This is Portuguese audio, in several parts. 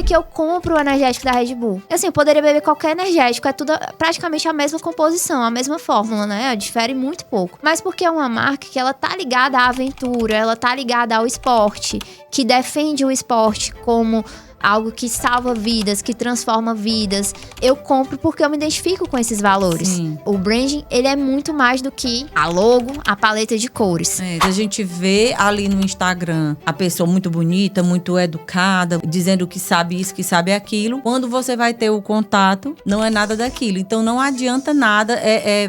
que eu compro o energético da Red Bull? Assim, eu poderia beber qualquer energético, é tudo praticamente a mesma composição, a mesma fórmula, né? Difere muito pouco. Mas porque é uma marca que ela tá ligada à aventura, ela tá ligada ao esporte, que defende o esporte como algo que salva vidas, que transforma vidas. Eu compro porque eu me identifico com esses valores. Sim. O branding, ele é muito mais do que a logo, a paleta de cores. A gente vê ali no Instagram a pessoa muito bonita, muito educada, dizendo que sabe isso, que sabe aquilo. Quando você vai ter o contato, não é nada daquilo. Então não adianta nada,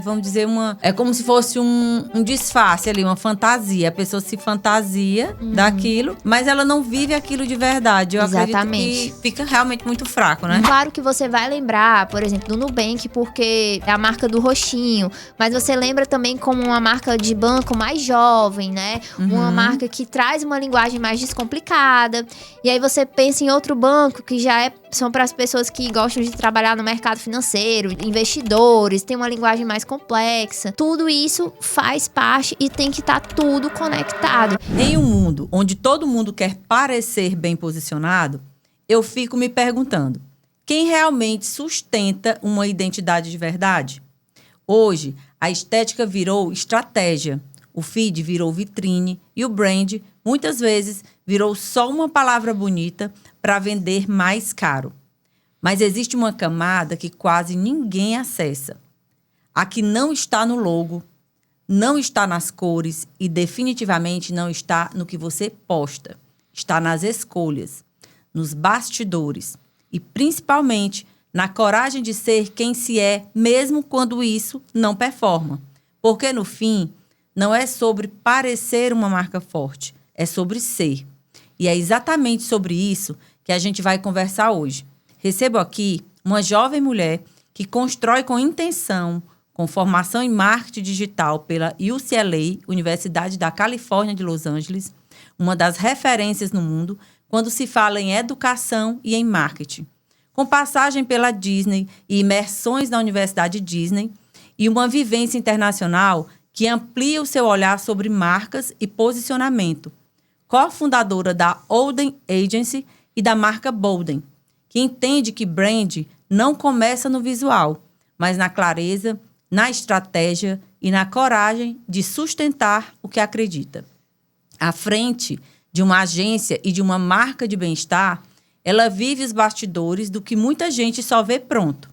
vamos dizer, é como se fosse um disfarce ali, uma fantasia. A pessoa se fantasia daquilo, mas ela não vive aquilo de verdade. Eu acredito que fica realmente muito fraco, né? Claro que você vai lembrar, por exemplo, do Nubank, porque é a marca do roxinho. Mas você lembra também como uma marca de banco mais jovem, né? Uma marca que traz uma linguagem mais descomplicada. E aí você pensa em outro banco que já são para as pessoas que gostam de trabalhar no mercado financeiro, investidores, tem uma linguagem mais complexa. Tudo isso faz parte e tem que estar tudo conectado. Em um mundo onde todo mundo quer parecer bem posicionado, eu fico me perguntando, quem realmente sustenta uma identidade de verdade? Hoje, a estética virou estratégia, o feed virou vitrine e o brand, muitas vezes, virou só uma palavra bonita para vender mais caro. Mas existe uma camada que quase ninguém acessa. A que não está no logo, não está nas cores e definitivamente não está no que você posta. Está nas escolhas, nos bastidores e, principalmente, na coragem de ser quem se é, mesmo quando isso não performa. Porque, no fim, não é sobre parecer uma marca forte, é sobre ser. E é exatamente sobre isso que a gente vai conversar hoje. Recebo aqui uma jovem mulher que constrói com intenção, com formação em marketing digital pela UCLA, Universidade da Califórnia de Los Angeles, uma das referências no mundo quando se fala em educação e em marketing. Com passagem pela Disney e imersões na Universidade Disney e uma vivência internacional que amplia o seu olhar sobre marcas e posicionamento. Co-fundadora da Olden Agency e da marca Bolden, que entende que brand não começa no visual, mas na clareza, na estratégia e na coragem de sustentar o que acredita. À frente de uma agência e de uma marca de bem-estar, ela vive os bastidores do que muita gente só vê pronto.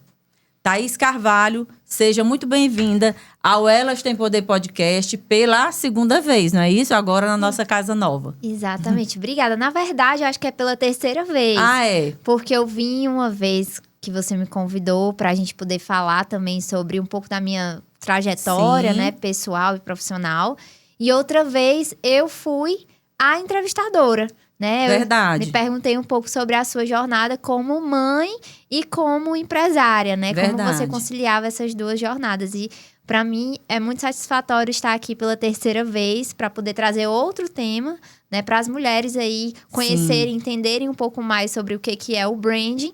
Thaís Carvalho, seja muito bem-vinda ao Elas Têm Poder Podcast pela segunda vez, não é isso? Agora na nossa casa nova. Exatamente. Obrigada. Na verdade, eu acho que é pela terceira vez. Ah, é? Porque eu vim uma vez que você me convidou para a gente poder falar também sobre um pouco da minha trajetória, né, pessoal e profissional. E outra vez eu fui a entrevistadora, né? Verdade. Eu me perguntei um pouco sobre a sua jornada como mãe e como empresária, né? Verdade. Como você conciliava essas duas jornadas. E para mim é muito satisfatório estar aqui pela terceira vez para poder trazer outro tema, né, para as mulheres aí conhecerem, entenderem um pouco mais sobre o que é o branding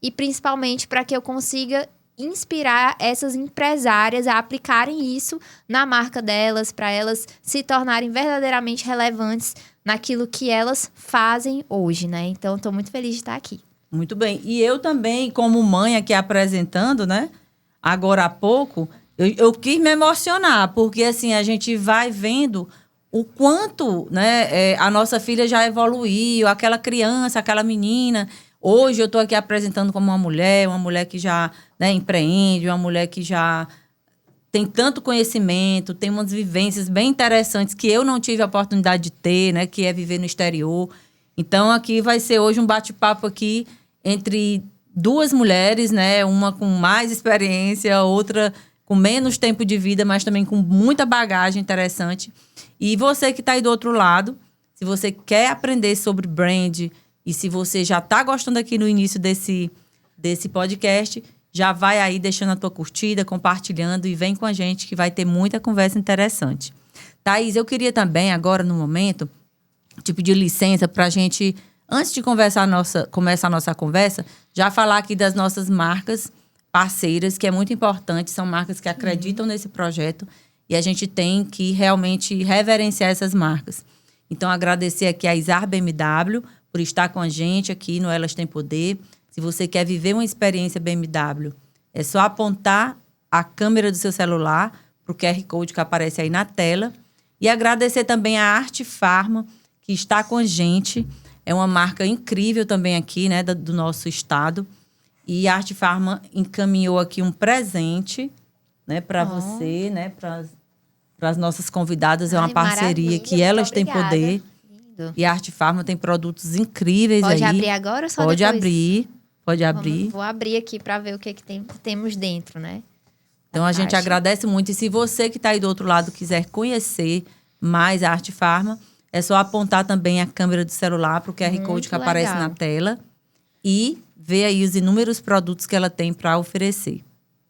e principalmente para que eu consiga inspirar essas empresárias a aplicarem isso na marca delas, para elas se tornarem verdadeiramente relevantes naquilo que elas fazem hoje, né? Então, estou muito feliz de estar aqui. Muito bem. E eu também, como mãe aqui apresentando, né? Agora há pouco, eu quis me emocionar, porque assim, a gente vai vendo o quanto, né, a nossa filha já evoluiu, aquela criança, aquela menina. Hoje eu estou aqui apresentando como uma mulher que já, né, empreende, uma mulher que já tem tanto conhecimento, tem umas vivências bem interessantes que eu não tive a oportunidade de ter, né, que é viver no exterior. Então, aqui vai ser hoje um bate-papo aqui entre duas mulheres, né, uma com mais experiência, outra com menos tempo de vida, mas também com muita bagagem interessante. E você que está aí do outro lado, se você quer aprender sobre brand, e se você já está gostando aqui no início desse podcast, já vai aí deixando a tua curtida, compartilhando e vem com a gente que vai ter muita conversa interessante. Thaís, eu queria também, agora no momento, te pedir licença para a gente, antes de começar a nossa conversa, já falar aqui das nossas marcas parceiras, que é muito importante, são marcas que acreditam nesse projeto e a gente tem que realmente reverenciar essas marcas. Então, agradecer aqui a Izar BMW, por estar com a gente aqui no Elas Têm Poder. Se você quer viver uma experiência BMW, é só apontar a câmera do seu celular para o QR Code que aparece aí na tela. E agradecer também a Arte Farma, que está com a gente. É uma marca incrível também aqui, né, do nosso estado. E a Arte Farma encaminhou aqui um presente, né, para você, né, para as nossas convidadas. É uma parceria que Elas Têm Poder. Lindo. E a Arte Farma tem produtos incríveis aí. Pode abrir agora ou só Pode depois? abrir, pode abrir. Vou abrir aqui para ver o que temos dentro, né? Então, a gente agradece muito. E se você que está aí do outro lado quiser conhecer mais a Arte Farma, é só apontar também a câmera do celular para o QR Code que aparece na tela e ver aí os inúmeros produtos que ela tem para oferecer.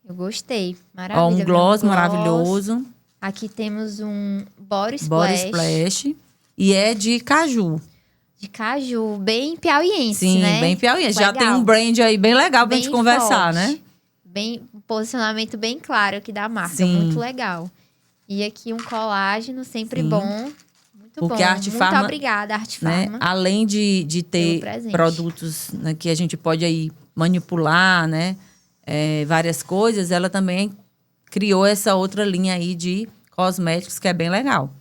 Eu gostei. Maravilha. Ó, um gloss maravilhoso. Aqui temos um Body Splash. Body Splash. E é de caju. De caju, bem piauiense, Sim, né? Sim, bem piauiense. Legal. Já tem um brand aí bem legal pra gente conversar, forte, né? Bem, um posicionamento bem claro aqui da marca. Sim. Muito legal. E aqui um colágeno, sempre Sim. bom. Muito porque bom. A Arte Farma, muito obrigada, Arte Farma. Né, além de ter produtos, né, que a gente pode aí manipular, né? Várias coisas, ela também criou essa outra linha aí de cosméticos que é bem legal.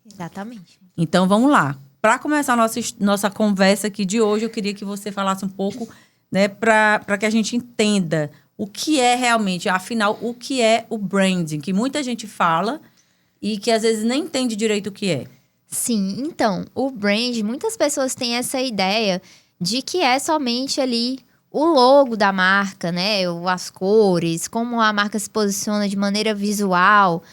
Exatamente. Então, vamos lá. Para começar a nossa conversa aqui de hoje, eu queria que você falasse um pouco, né, para que a gente entenda o que é realmente, afinal, o que é o branding, que muita gente fala e que às vezes nem entende direito o que é. Sim, então, o brand, muitas pessoas têm essa ideia de que é somente ali o logo da marca, né? As cores, como a marca se posiciona de maneira visual,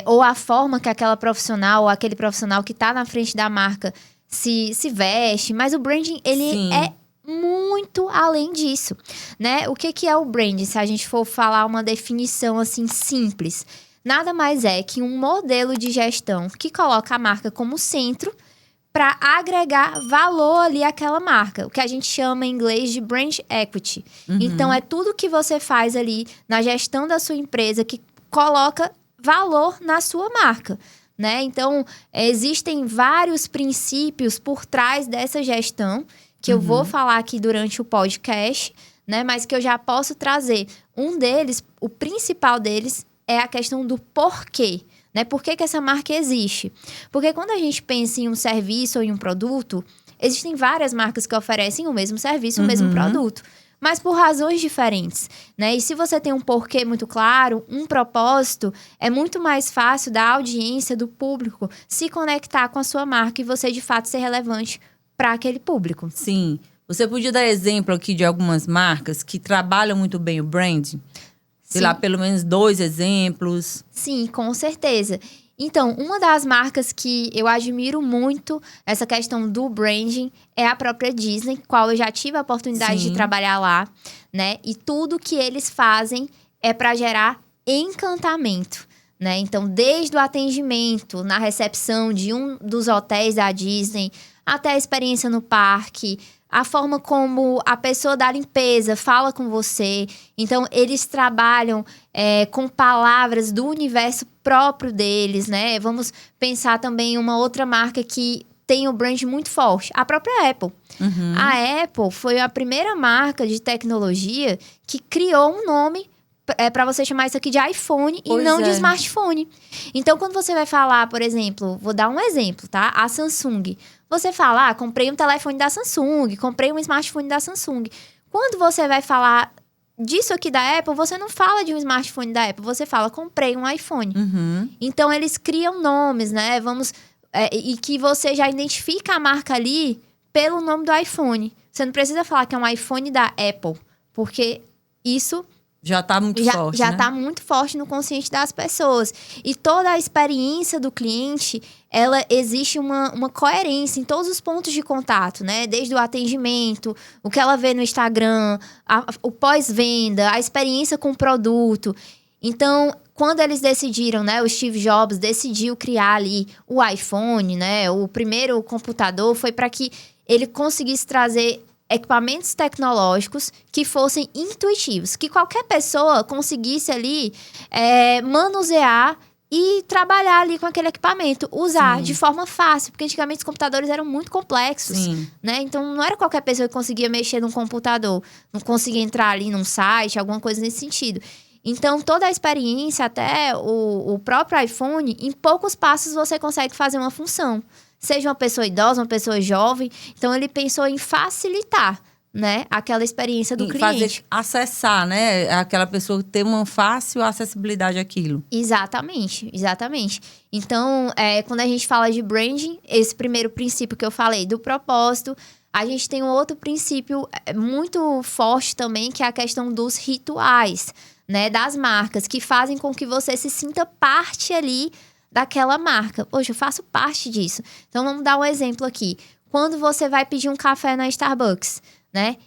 ou a forma que aquela profissional ou aquele profissional que está na frente da marca se veste. Mas o branding, ele Sim. é muito além disso, né? O que é o branding? Se a gente for falar uma definição assim simples, nada mais é que um modelo de gestão que coloca a marca como centro para agregar valor ali àquela marca. O que a gente chama em inglês de brand equity. Uhum. Então, é tudo que você faz ali na gestão da sua empresa que coloca valor na sua marca, né? Então, existem vários princípios por trás dessa gestão que eu vou falar aqui durante o podcast, né? Mas que eu já posso trazer. Um deles, o principal deles, é a questão do porquê, né? Por que essa marca existe? Porque quando a gente pensa em um serviço ou em um produto, existem várias marcas que oferecem o mesmo serviço, o mesmo produto, mas por razões diferentes, né? E se você tem um porquê muito claro, um propósito, é muito mais fácil da audiência, do público, se conectar com a sua marca e você, de fato, ser relevante para aquele público. Sim. Você podia dar exemplo aqui de algumas marcas que trabalham muito bem o branding? Sei lá, pelo menos 2 exemplos. Sim, com certeza. Então, uma das marcas que eu admiro muito essa questão do branding é a própria Disney, qual eu já tive a oportunidade de trabalhar lá, né? E tudo que eles fazem é para gerar encantamento, né? Então, desde o atendimento na recepção de um dos hotéis da Disney, até a experiência no parque, a forma como a pessoa da limpeza fala com você. Então, eles trabalham com palavras do universo próprio deles, né? Vamos pensar também em uma outra marca que tem um brand muito forte, a própria Apple. A Apple foi a primeira marca de tecnologia que criou um nome para você chamar isso aqui de iPhone e não de smartphone. Então, quando você vai falar, por exemplo, vou dar um exemplo, tá? A Samsung. Você fala, comprei um telefone da Samsung, comprei um smartphone da Samsung. Quando você vai falar disso aqui da Apple, você não fala de um smartphone da Apple, você fala, comprei um iPhone. Então, eles criam nomes, né? E que você já identifica a marca ali pelo nome do iPhone. Você não precisa falar que é um iPhone da Apple, porque isso já está muito forte, já né? está muito forte no consciente das pessoas. E toda a experiência do cliente, ela existe uma coerência em todos os pontos de contato, né? Desde o atendimento, o que ela vê no Instagram, o pós-venda, a experiência com o produto. Então, quando eles decidiram, né? O Steve Jobs decidiu criar ali o iPhone, né? O primeiro computador, foi para que ele conseguisse trazer equipamentos tecnológicos que fossem intuitivos, que qualquer pessoa conseguisse ali manusear e trabalhar ali com aquele equipamento, usar de forma fácil, porque antigamente os computadores eram muito complexos, né? Então não era qualquer pessoa que conseguia mexer num computador, não conseguia entrar ali num site, alguma coisa nesse sentido. Então toda a experiência, até o próprio iPhone, em poucos passos você consegue fazer uma função. Seja uma pessoa idosa, uma pessoa jovem, então ele pensou em facilitar, né, aquela experiência do cliente. Fazer acessar, né? Aquela pessoa ter uma fácil acessibilidade àquilo. Exatamente, exatamente. Então, quando a gente fala de branding, esse primeiro princípio que eu falei do propósito, a gente tem um outro princípio muito forte também, que é a questão dos rituais, né? Das marcas, que fazem com que você se sinta parte ali daquela marca. Poxa, eu faço parte disso. Então, vamos dar um exemplo aqui. Quando você vai pedir um café na Starbucks, né?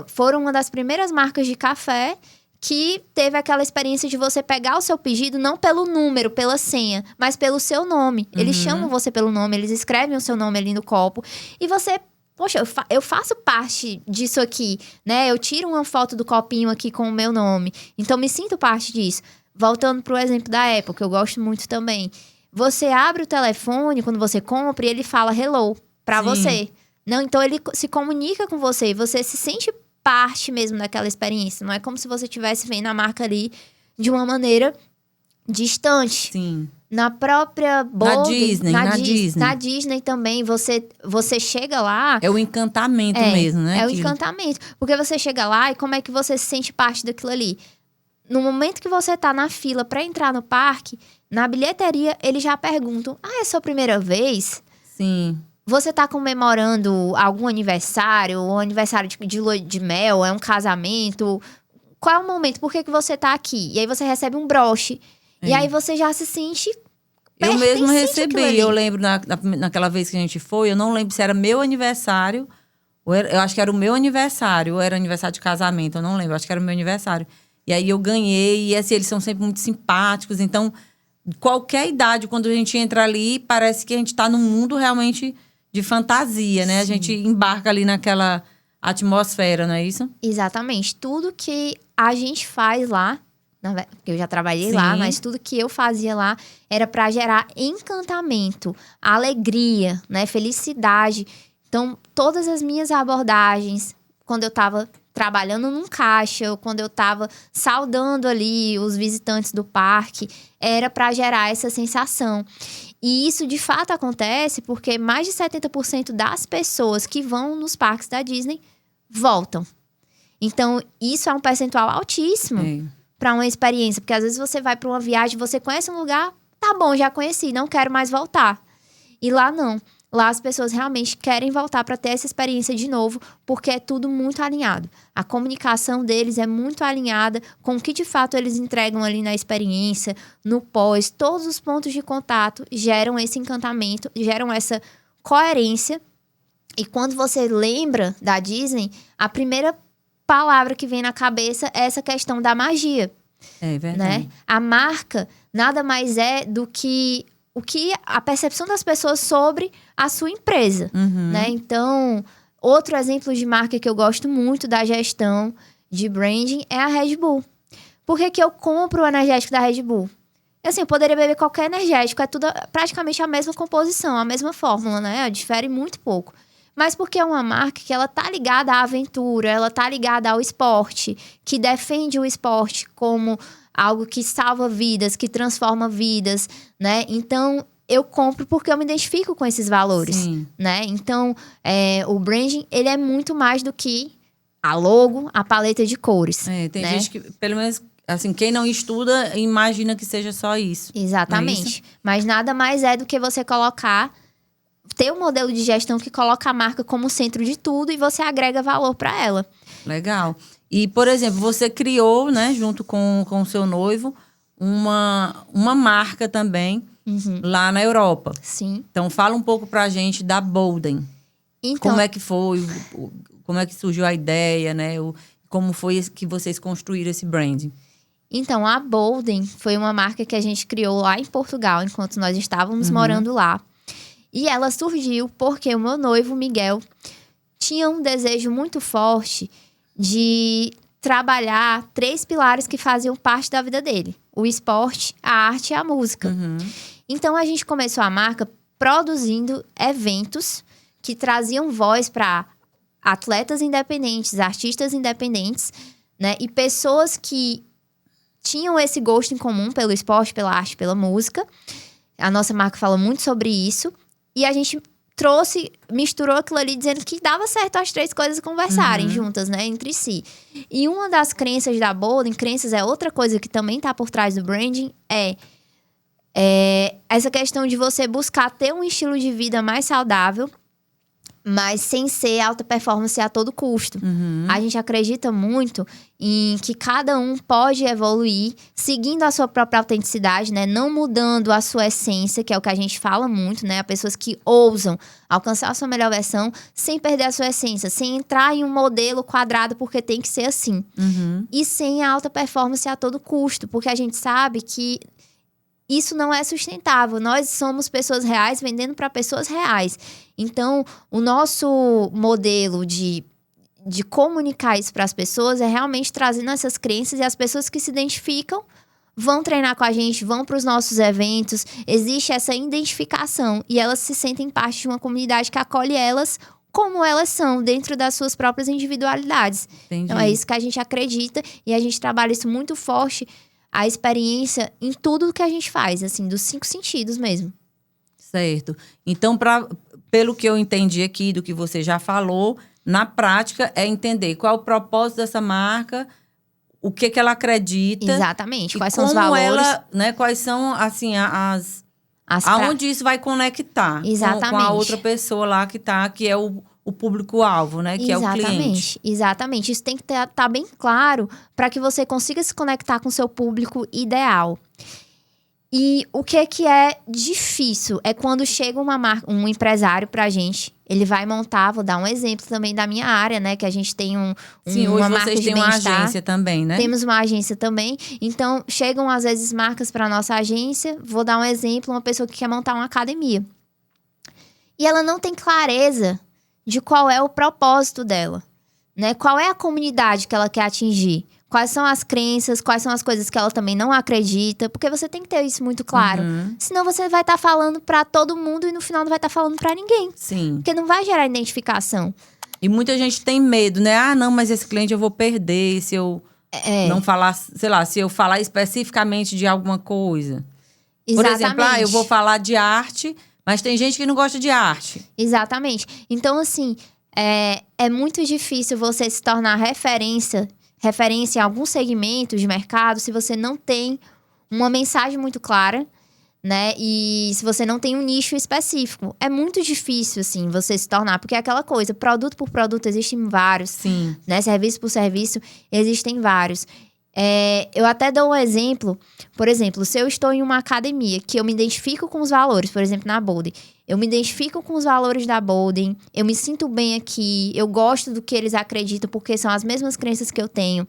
Foram uma das primeiras marcas de café que teve aquela experiência de você pegar o seu pedido não pelo número, pela senha, mas pelo seu nome. Eles chamam você pelo nome, eles escrevem o seu nome ali no copo. E você, poxa, eu faço parte disso aqui, né? Eu tiro uma foto do copinho aqui com o meu nome. Então, me sinto parte disso. Voltando pro exemplo da Apple, que eu gosto muito também. Você abre o telefone quando você compra e ele fala hello pra você. Não, então ele se comunica com você e você se sente parte mesmo daquela experiência. Não é como se você estivesse vendo a marca ali de uma maneira distante. Sim. Na própria Bold, Na Disney. Na Disney também, você chega lá... É o encantamento mesmo, né? É o encantamento. Porque você chega lá e como é que você se sente parte daquilo ali? No momento que você tá na fila pra entrar no parque, na bilheteria, eles já perguntam: é a sua primeira vez? Sim. Você tá comemorando algum aniversário, um aniversário de lua de mel, é um casamento? Qual é o momento? Por que você tá aqui? E aí você recebe um broche. E aí você já se sente... Eu mesmo recebi. Eu lembro naquela vez que a gente foi, eu não lembro se era meu aniversário, eu acho que era o meu aniversário, ou era aniversário de casamento, eu não lembro, acho que era o meu aniversário. E aí eu ganhei, e assim, eles são sempre muito simpáticos. Então, qualquer idade, quando a gente entra ali, parece que a gente tá num mundo realmente... de fantasia, né? Sim. A gente embarca ali naquela atmosfera, não é isso? Exatamente. Tudo que a gente faz lá, porque eu já trabalhei lá, mas tudo que eu fazia lá era para gerar encantamento, alegria, né? Felicidade. Então, todas as minhas abordagens, quando eu tava trabalhando num caixa, ou quando eu tava saudando ali os visitantes do parque, era para gerar essa sensação. E isso, de fato, acontece porque mais de 70% das pessoas que vão nos parques da Disney voltam. Então, isso é um percentual altíssimo para uma experiência. Porque, às vezes, você vai para uma viagem, você conhece um lugar, tá bom, já conheci, não quero mais voltar. E lá, não. Lá, as pessoas realmente querem voltar para ter essa experiência de novo, porque é tudo muito alinhado. A comunicação deles é muito alinhada com o que, de fato, eles entregam ali na experiência, no pós. Todos os pontos de contato geram esse encantamento, geram essa coerência. E quando você lembra da Disney, a primeira palavra que vem na cabeça é essa questão da magia. É verdade. Né? A marca nada mais é do que... o que a percepção das pessoas sobre a sua empresa, né? Então, outro exemplo de marca que eu gosto muito da gestão de branding é a Red Bull. Por que eu compro o energético da Red Bull? Assim, eu poderia beber qualquer energético, é tudo praticamente a mesma composição, a mesma fórmula, né? Difere muito pouco. Mas porque é uma marca que ela tá ligada à aventura, ela tá ligada ao esporte, que defende o esporte como algo que salva vidas, que transforma vidas, né? Então, eu compro porque eu me identifico com esses valores, né? Então, o branding, ele é muito mais do que a logo, a paleta de cores. Tem né? gente que, pelo menos, assim, quem não estuda, imagina que seja só isso. Exatamente. Não é isso? Mas nada mais é do que você ter um modelo de gestão que coloca a marca como centro de tudo e você agrega valor para ela. Legal. E, por exemplo, você criou, né, junto com o seu noivo, uma marca também lá na Europa. Sim. Então, fala um pouco pra gente da Bolden. Então, como é que foi, como é que surgiu a ideia, né? Como foi que vocês construíram esse branding? Então, a Bolden foi uma marca que a gente criou lá em Portugal, enquanto nós estávamos morando lá. E ela surgiu porque o meu noivo, Miguel, tinha um desejo muito forte de trabalhar 3 pilares que faziam parte da vida dele: o esporte, a arte e a música. Então, a gente começou a marca produzindo eventos que traziam voz para atletas independentes, artistas independentes, né? E pessoas que tinham esse gosto em comum pelo esporte, pela arte, pela música. A nossa marca fala muito sobre isso. E a gente misturou aquilo ali dizendo que dava certo as 3 coisas conversarem juntas, né, entre si. E uma das crenças da Bolden, crenças é outra coisa que também tá por trás do branding, é essa questão de você buscar ter um estilo de vida mais saudável, mas sem ser alta performance a todo custo. A gente acredita muito em que cada um pode evoluir seguindo a sua própria autenticidade, né? Não mudando a sua essência, que é o que a gente fala muito, né? Há pessoas que ousam alcançar a sua melhor versão sem perder a sua essência, sem entrar em um modelo quadrado porque tem que ser assim. E sem a alta performance a todo custo, porque a gente sabe que isso não é sustentável. Nós somos pessoas reais vendendo para pessoas reais. Então, o nosso modelo de comunicar isso para as pessoas é realmente trazendo essas crenças, e as pessoas que se identificam vão treinar com a gente, vão para os nossos eventos. Existe essa identificação e elas se sentem parte de uma comunidade que acolhe elas como elas são, dentro das suas próprias individualidades. Entendi. Então, é isso que a gente acredita, e a gente trabalha isso muito forte, a experiência em tudo que a gente faz, assim, dos 5 sentidos mesmo. Certo. Então, pelo que eu entendi aqui, do que você já falou, na prática é entender qual é o propósito dessa marca, o que ela acredita. Exatamente. Quais são os valores. Ela, né, quais são, assim, aonde isso vai conectar com a outra pessoa lá que é o público-alvo, né? Que Exatamente, é o cliente. Exatamente. Isso tem que estar bem claro para que você consiga se conectar com o seu público ideal. E o que é difícil é quando chega um empresário pra gente. Ele vai montar, vou dar um exemplo também da minha área, né? Que a gente tem Sim, uma hoje marca vocês de têm uma bem-estar. agência também, né? Temos uma agência também. Então, chegam às vezes marcas para nossa agência. Vou dar um exemplo, uma pessoa que quer montar uma academia. E ela não tem clareza de qual é o propósito dela, né? Qual é a comunidade que ela quer atingir? Quais são as crenças, quais são as coisas que ela também não acredita, porque você tem que ter isso muito claro. Senão você vai estar falando pra todo mundo e no final não vai estar falando pra ninguém. Sim. Porque não vai gerar identificação. E muita gente tem medo, né? Ah, não, mas esse cliente eu vou perder se eu não falar, sei lá, se eu falar especificamente de alguma coisa. Exatamente. Por exemplo, eu vou falar de arte, mas tem gente que não gosta de arte. Exatamente. Então, assim, é muito difícil você se tornar referência em alguns segmentos de mercado se você não tem uma mensagem muito clara, né? E se você não tem um nicho específico. É muito difícil, assim, você se tornar. Porque é aquela coisa, produto por produto existem vários. Sim. Né? Serviço por serviço existem vários. Eu até dou um exemplo. Por exemplo, se eu estou em uma academia que eu me identifico com os valores, por exemplo, na Bolden. Eu me identifico com os valores da Bolden, eu me sinto bem aqui, eu gosto do que eles acreditam, porque são as mesmas crenças que eu tenho.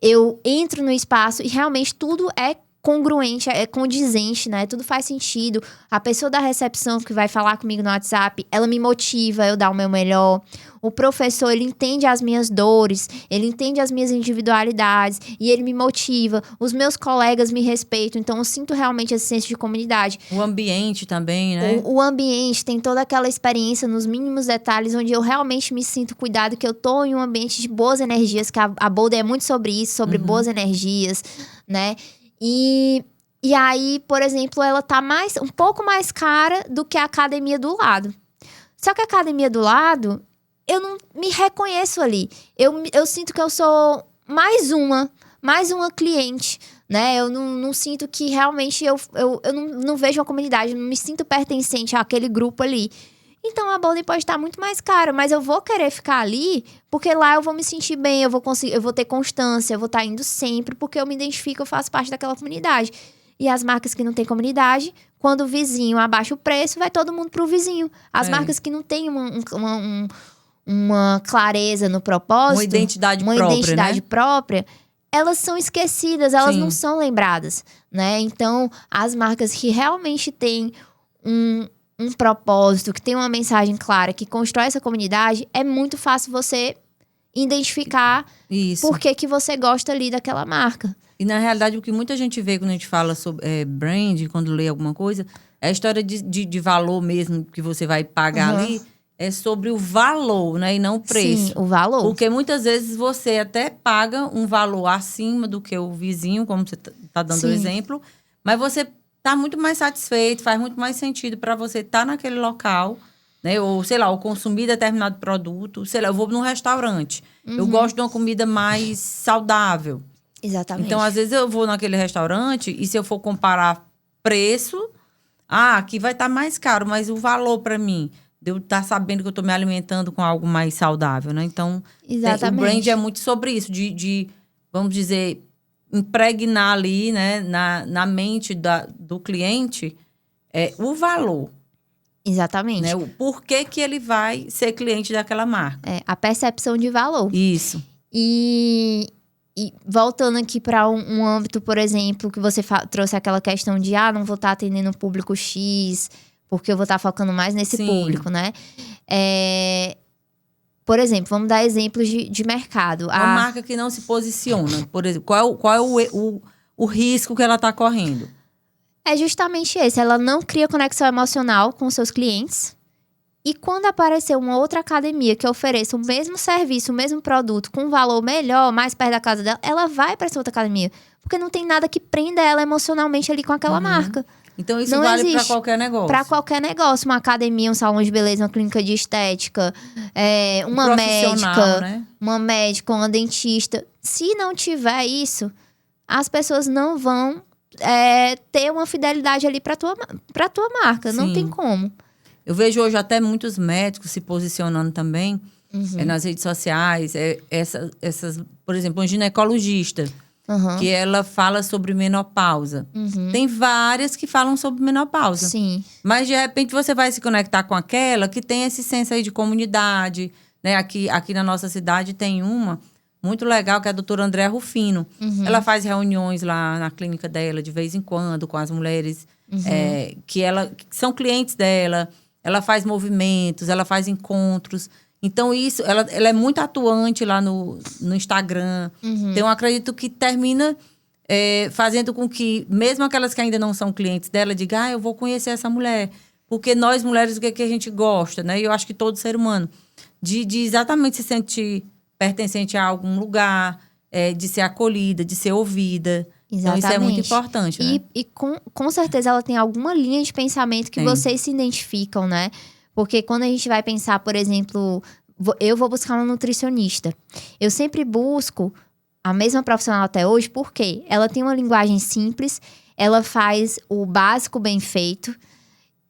Eu entro no espaço e realmente tudo é congruente, é condizente, né? Tudo faz sentido. A pessoa da recepção que vai falar comigo no WhatsApp, ela me motiva a eu dar o meu melhor. O professor, ele entende as minhas dores, ele entende as minhas individualidades e ele me motiva. Os meus colegas me respeitam, então eu sinto realmente esse senso de comunidade. O ambiente também, né? O ambiente tem toda aquela experiência nos mínimos detalhes, onde eu realmente me sinto cuidado, que eu tô em um ambiente de boas energias, que a Bolden é muito sobre isso, sobre boas energias, né? E aí, por exemplo, ela tá um pouco mais cara do que a academia do lado. Só que a academia do lado, eu não me reconheço ali. Eu sinto que eu sou mais uma cliente, né? Eu não sinto que realmente eu não vejo uma comunidade, eu não me sinto pertencente àquele grupo ali. Então, a Bolden pode estar muito mais cara, mas eu vou querer ficar ali, porque lá eu vou me sentir bem, eu vou ter constância, eu vou estar indo sempre, porque eu me identifico, eu faço parte daquela comunidade. E as marcas que não têm comunidade, quando o vizinho abaixa o preço, vai todo mundo pro vizinho. As marcas que não têm uma clareza no propósito, uma identidade própria, elas são esquecidas, elas não são lembradas, né? Então, as marcas que realmente têm um propósito, que tem uma mensagem clara, que constrói essa comunidade, é muito fácil você identificar Isso. por que você gosta ali daquela marca. E, na realidade, o que muita gente vê quando a gente fala sobre brand, quando lê alguma coisa, é a história de valor mesmo que você vai pagar ali, é sobre o valor, né? E não o preço. Sim, o valor. Porque muitas vezes você até paga um valor acima do que o vizinho, como você está dando o exemplo, mas você está muito mais satisfeito, faz muito mais sentido para você estar naquele local, né? Ou, sei lá, ou consumir determinado produto. Sei lá, eu vou num restaurante. Eu gosto de uma comida mais saudável. Exatamente. Então, às vezes, eu vou naquele restaurante e se eu for comparar preço, aqui vai estar mais caro, mas o valor para mim, de eu estar sabendo que eu estou me alimentando com algo mais saudável, né? Então, o brand é muito sobre isso, de vamos dizer, impregnar ali, né, na mente do cliente o valor. Exatamente. Né? O porquê que ele vai ser cliente daquela marca. A percepção de valor. Isso. E voltando aqui para um âmbito, por exemplo, que você trouxe aquela questão de não vou estar atendendo o público X, porque eu vou estar focando mais nesse público, né? Por exemplo, vamos dar exemplos de mercado. Uma marca que não se posiciona, por exemplo, qual é o risco que ela está correndo? É justamente esse, ela não cria conexão emocional com seus clientes. E quando aparecer uma outra academia que ofereça o mesmo serviço, o mesmo produto, com um valor melhor, mais perto da casa dela, ela vai para essa outra academia. Porque não tem nada que prenda ela emocionalmente ali com aquela marca. Então, isso não vale para qualquer negócio. Para qualquer negócio. Uma academia, um salão de beleza, uma clínica de estética, uma médica, né? uma médica, uma dentista. Se não tiver isso, as pessoas não vão ter uma fidelidade ali para tua marca. Sim. Não tem como. Eu vejo hoje até muitos médicos se posicionando também nas redes sociais. Por exemplo, um ginecologista, que ela fala sobre menopausa. Tem várias que falam sobre menopausa. Sim. Mas, de repente, você vai se conectar com aquela que tem esse senso aí de comunidade. Né? Aqui na nossa cidade tem uma muito legal, que é a doutora Andréa Rufino. Ela faz reuniões lá na clínica dela, de vez em quando, com as mulheres que são clientes dela. Ela faz movimentos, ela faz encontros. Então, isso, ela é muito atuante lá no Instagram. Então, eu acredito que termina fazendo com que, mesmo aquelas que ainda não são clientes dela, digam, eu vou conhecer essa mulher. Porque nós, mulheres, o que a gente gosta, né? E eu acho que todo ser humano, de exatamente se sentir pertencente a algum lugar, de ser acolhida, de ser ouvida. Exatamente. Então, isso é muito importante, né? E com certeza ela tem alguma linha de pensamento que vocês se identificam, né? Porque quando a gente vai pensar, por exemplo, eu vou buscar uma nutricionista. Eu sempre busco a mesma profissional até hoje, porque ela tem uma linguagem simples, ela faz o básico bem feito,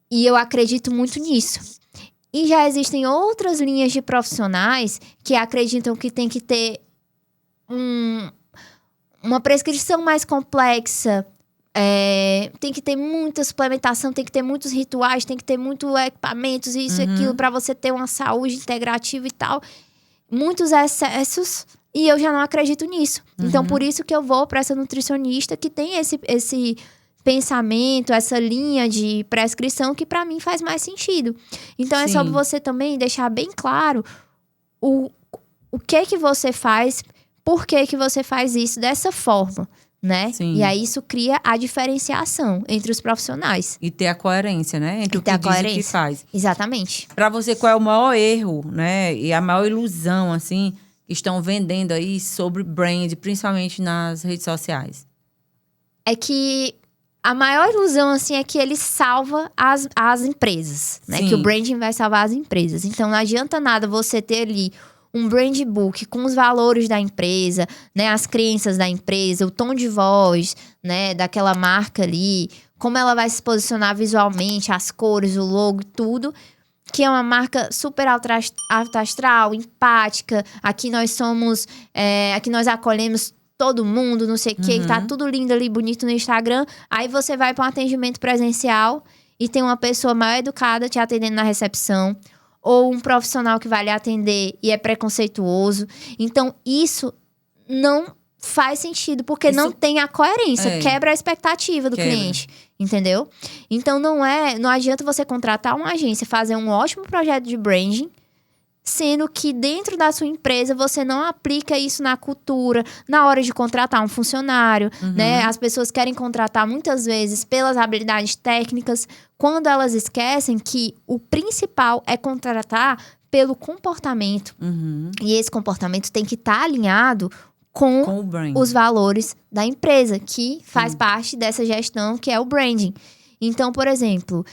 e eu acredito muito nisso. E já existem outras linhas de profissionais que acreditam que tem que ter uma prescrição mais complexa, tem que ter muita suplementação, tem que ter muitos rituais, tem que ter muitos equipamentos, isso e aquilo, para você ter uma saúde integrativa e tal. Muitos excessos, e eu já não acredito nisso. Então, por isso que eu vou para essa nutricionista que tem esse pensamento, essa linha de prescrição que para mim faz mais sentido. Então, é sobre você também deixar bem claro o que você faz, por que você faz isso dessa forma, né? Sim. E aí isso cria a diferenciação entre os profissionais. E ter a coerência, né? Entre o que diz e o que faz. Exatamente. Para você, qual é o maior erro, né? E a maior ilusão, assim, que estão vendendo aí sobre brand, principalmente nas redes sociais? É que a maior ilusão, assim, é que ele salva as empresas, né? Sim. Que o branding vai salvar as empresas. Então, não adianta nada você ter ali um brand book com os valores da empresa, né? As crenças da empresa, o tom de voz, né? Daquela marca ali, como ela vai se posicionar visualmente, as cores, o logo, tudo. Que é uma marca super alto astral, empática. Aqui nós somos... aqui nós acolhemos todo mundo, não sei o quê. Que tá tudo lindo ali, bonito no Instagram. Aí você vai para um atendimento presencial e tem uma pessoa mal educada te atendendo na recepção. Ou um profissional que vai lhe atender e é preconceituoso. Então, isso não faz sentido, porque não tem a coerência. Quebra a expectativa do cliente, entendeu? Então, não adianta você contratar uma agência, fazer um ótimo projeto de branding, sendo que dentro da sua empresa você não aplica isso na cultura, na hora de contratar um funcionário, né? As pessoas querem contratar muitas vezes pelas habilidades técnicas, quando elas esquecem que o principal é contratar pelo comportamento. E esse comportamento tem que estar alinhado com o brand. os valores da empresa, que faz parte dessa gestão, que é o branding. Então, por exemplo,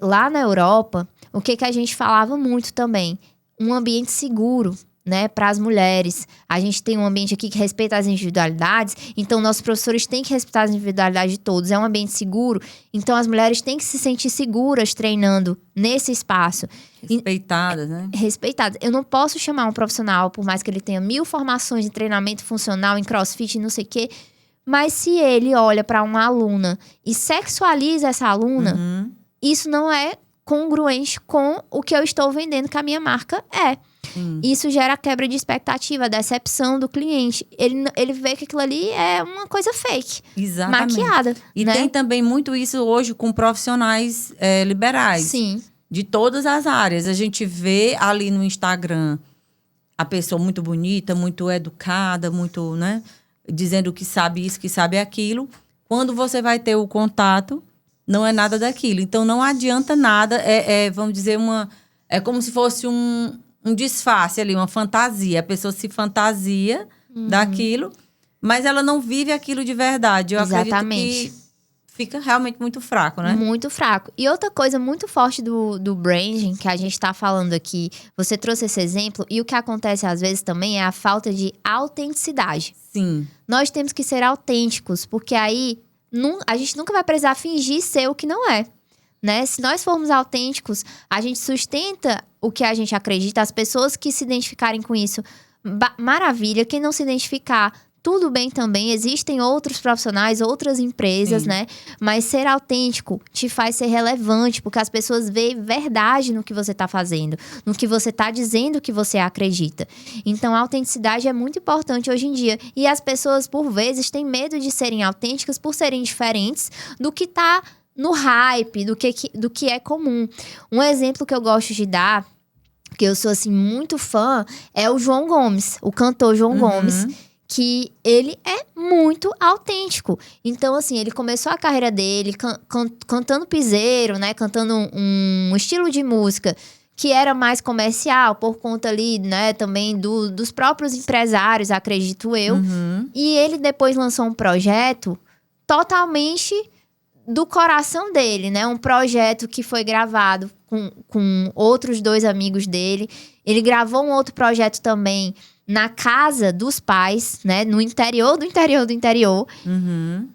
lá na Europa, o que a gente falava muito também? Um ambiente seguro, né, para as mulheres. A gente tem um ambiente aqui que respeita as individualidades, então nossos professores têm que respeitar as individualidades de todos. É um ambiente seguro, então as mulheres têm que se sentir seguras treinando nesse espaço. Respeitadas, né? Respeitadas. Eu não posso chamar um profissional, por mais que ele tenha 1000 formações de treinamento funcional em crossfit e não sei o quê, mas se ele olha para uma aluna e sexualiza essa aluna, isso não é congruente com o que eu estou vendendo que a minha marca é. Isso gera quebra de expectativa, decepção do cliente. Ele vê que aquilo ali é uma coisa fake. Exatamente. Maquiada. E né? tem também muito isso hoje com profissionais liberais. Sim. De todas as áreas. A gente vê ali no Instagram a pessoa muito bonita, muito educada, muito, né? Dizendo que sabe isso, que sabe aquilo. Quando você vai ter o contato, não é nada daquilo. Então, não adianta nada. Vamos dizer, é como se fosse um disfarce ali, uma fantasia. A pessoa se fantasia daquilo, mas ela não vive aquilo de verdade. Eu acredito que fica realmente muito fraco, né? Muito fraco. E outra coisa muito forte do branding, que a gente tá falando aqui, você trouxe esse exemplo, e o que acontece às vezes também é a falta de autenticidade. Sim. Nós temos que ser autênticos, porque aí a gente nunca vai precisar fingir ser o que não é. Né? Se nós formos autênticos, a gente sustenta o que a gente acredita. As pessoas que se identificarem com isso, maravilha. Quem não se identificar, tudo bem também. Existem outros profissionais, outras empresas, né? Mas ser autêntico te faz ser relevante, porque as pessoas veem verdade no que você está fazendo, no que você está dizendo que você acredita. Então, a autenticidade é muito importante hoje em dia. E as pessoas, por vezes, têm medo de serem autênticas por serem diferentes do que está no hype, do que é comum. Um exemplo que eu gosto de dar, que eu sou, assim, muito fã, é o João Gomes, o cantor João Gomes, que ele é muito autêntico. Então, assim, ele começou a carreira dele cantando piseiro, né? Cantando um estilo de música que era mais comercial, por conta ali, né? Também dos próprios empresários, acredito eu. E ele depois lançou um projeto totalmente do coração dele, né? Um projeto que foi gravado com outros 2 amigos dele. Ele gravou um outro projeto também na casa dos pais, né? No interior do interior.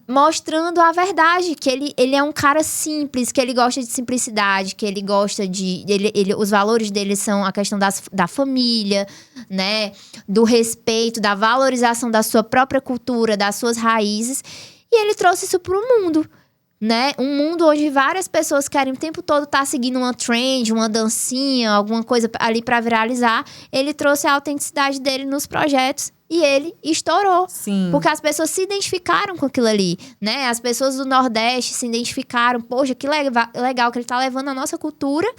Mostrando a verdade, que ele é um cara simples, que ele gosta de simplicidade, que ele gosta de... os valores dele são a questão da família, né? Do respeito, da valorização da sua própria cultura, das suas raízes. E ele trouxe isso pro mundo. Né? Um mundo onde várias pessoas querem o tempo todo estar seguindo uma trend, uma dancinha, alguma coisa ali para viralizar. Ele trouxe a autenticidade dele nos projetos e ele estourou. Sim. Porque as pessoas se identificaram com aquilo ali, né? As pessoas do Nordeste se identificaram. Poxa, que legal que ele tá levando a nossa cultura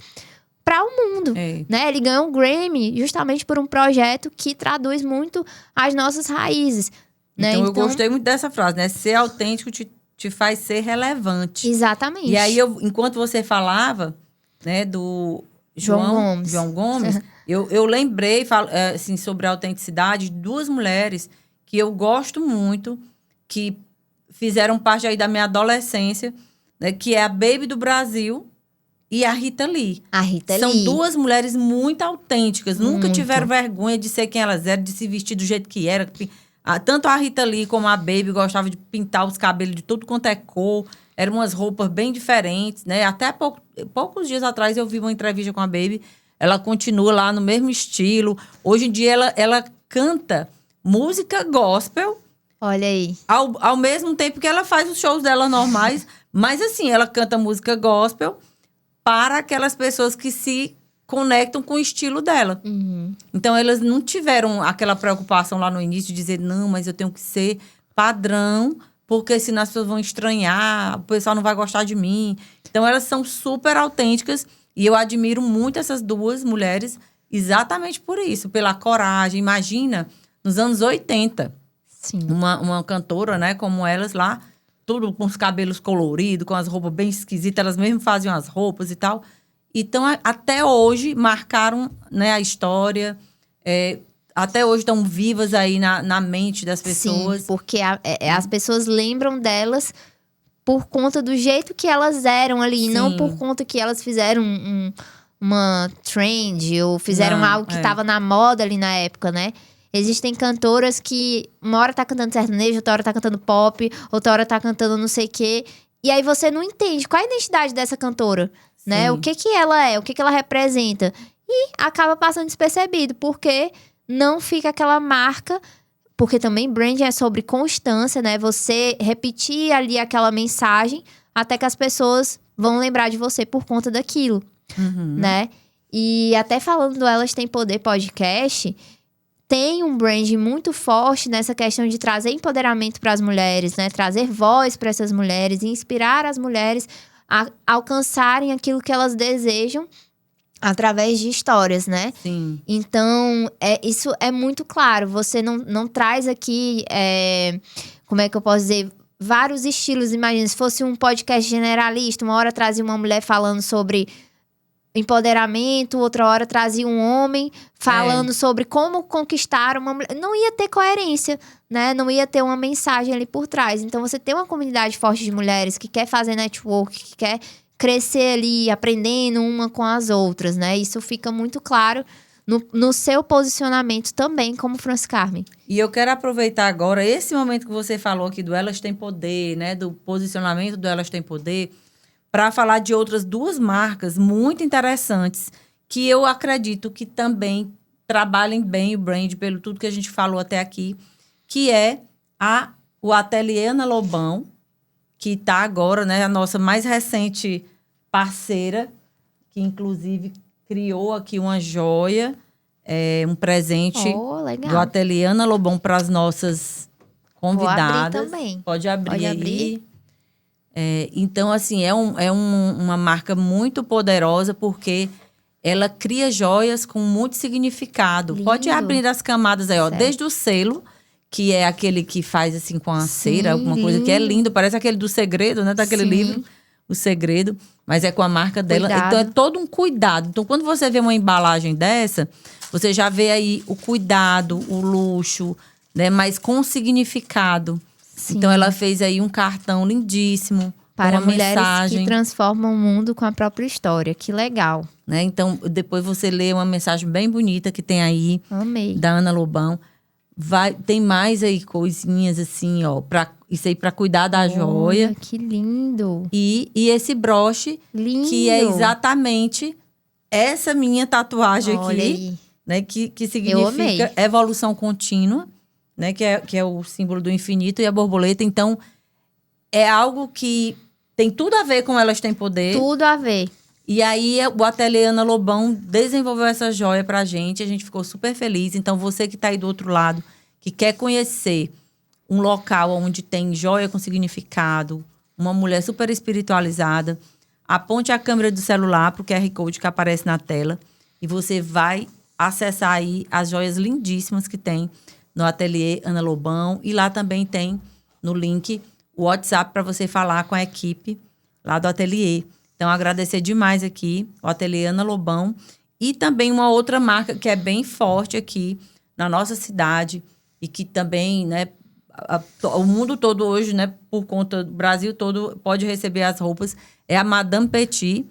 para o mundo, né? Ele ganhou um Grammy justamente por um projeto que traduz muito as nossas raízes, né? Então, eu gostei muito dessa frase, né? Ser autêntico te faz ser relevante. Exatamente. E aí, enquanto você falava, né, do João Gomes, eu lembrei, assim, sobre a autenticidade de 2 mulheres que eu gosto muito, que fizeram parte aí da minha adolescência, né, que é a Baby do Brasil e a Rita Lee. A Rita Lee. São 2 mulheres muito autênticas. Nunca tiveram vergonha de ser quem elas eram, de se vestir do jeito que era. Tanto a Rita Lee como a Baby gostavam de pintar os cabelos de tudo quanto é cor. Eram umas roupas bem diferentes, né? Até poucos dias atrás eu vi uma entrevista com a Baby. Ela continua lá no mesmo estilo. Hoje em dia ela canta música gospel. Olha aí. Ao mesmo tempo que ela faz os shows dela normais. Mas assim, ela canta música gospel para aquelas pessoas que se conectam com o estilo dela. Então, elas não tiveram aquela preocupação lá no início de dizer, não, mas eu tenho que ser padrão, porque senão as pessoas vão estranhar, o pessoal não vai gostar de mim. Então, elas são super autênticas e eu admiro muito essas 2 mulheres exatamente por isso, pela coragem. Imagina, nos anos 80, Sim. uma cantora, né, como elas lá, tudo com os cabelos coloridos, com as roupas bem esquisitas, elas mesmas faziam as roupas e tal. Então, até hoje, marcaram, né, a história, até hoje estão vivas aí na mente das pessoas. Sim, porque as pessoas lembram delas por conta do jeito que elas eram ali, Sim. não por conta que elas fizeram uma trend ou fizeram algo que estava na moda ali na época, né? Existem cantoras que uma hora tá cantando sertanejo, outra hora tá cantando pop, outra hora tá cantando não sei o quê. E aí você não entende qual é a identidade dessa cantora, né? Sim. O que ela é, o que ela representa. E acaba passando despercebido, porque não fica aquela marca. Porque também branding é sobre constância, né? Você repetir ali aquela mensagem até que as pessoas vão lembrar de você por conta daquilo, né? E até falando do Elas Têm Poder podcast, tem um branding muito forte nessa questão de trazer empoderamento para as mulheres, né? Trazer voz para essas mulheres e inspirar as mulheres a alcançarem aquilo que elas desejam através de histórias, né? Sim. Então, isso é muito claro. Você não traz aqui, como é que eu posso dizer, vários estilos. Imagina, se fosse um podcast generalista, uma hora trazia uma mulher falando sobre empoderamento, outra hora trazia um homem falando sobre como conquistar uma mulher. Não ia ter coerência, né? Não ia ter uma mensagem ali por trás. Então, você tem uma comunidade forte de mulheres que quer fazer network, que quer crescer ali, aprendendo uma com as outras, né? Isso fica muito claro no seu posicionamento também como Franci Carmen. E eu quero aproveitar agora esse momento que você falou aqui do Elas Têm Poder, né? Do posicionamento do Elas Têm Poder, para falar de outras duas marcas muito interessantes que eu acredito que também trabalhem bem o brand pelo tudo que a gente falou até aqui, que é o Ateliê Ana Lobão, que está agora, né, a nossa mais recente parceira, que inclusive criou aqui uma joia, um presente legal. do Ateliê Ana Lobão para as nossas convidadas. Vou abrir também. Pode abrir aí. Então, assim, uma marca muito poderosa, porque ela cria joias com muito significado. Lindo. Pode abrir as camadas aí, ó, Certo. desde o selo, que é aquele que faz assim com a cera, alguma coisa lindo. que é lindo, parece aquele do Segredo, né? Daquele Sim. livro, O Segredo, mas é com a marca dela. Cuidado. Então é todo um cuidado. Então, quando você vê uma embalagem dessa, você já vê aí o cuidado, o luxo, né? Mas com significado. Sim. Então, ela fez aí um cartão lindíssimo, Para uma mulheres mensagem, que transformam o mundo com a própria história. Que legal. né? Então, depois você lê uma mensagem bem bonita que tem aí, Amei. da Ana Lobão. Tem mais aí coisinhas assim, ó, isso aí para cuidar da joia. Olha, que lindo. E esse broche, Lindo. que é exatamente essa minha tatuagem Olha aqui, aí. né? Que amei. significa evolução contínua, né? Que é o símbolo do infinito e a borboleta. Então, é algo que tem tudo a ver com Elas Têm Poder. Tudo a ver. E aí, o Ateliê Ana Lobão desenvolveu essa joia pra gente. A gente ficou super feliz. Então, você que tá aí do outro lado, que quer conhecer um local onde tem joia com significado, uma mulher super espiritualizada, aponte a câmera do celular pro QR Code que aparece na tela e você vai acessar aí as joias lindíssimas que tem no Ateliê Ana Lobão. E lá também tem, no link, o WhatsApp para você falar com a equipe lá do ateliê. Então, agradecer demais aqui o Ateliê Ana Lobão. E também uma outra marca que é bem forte aqui na nossa cidade e que também, né, o mundo todo hoje, né, por conta do Brasil todo, pode receber as roupas, é a Madame Petit,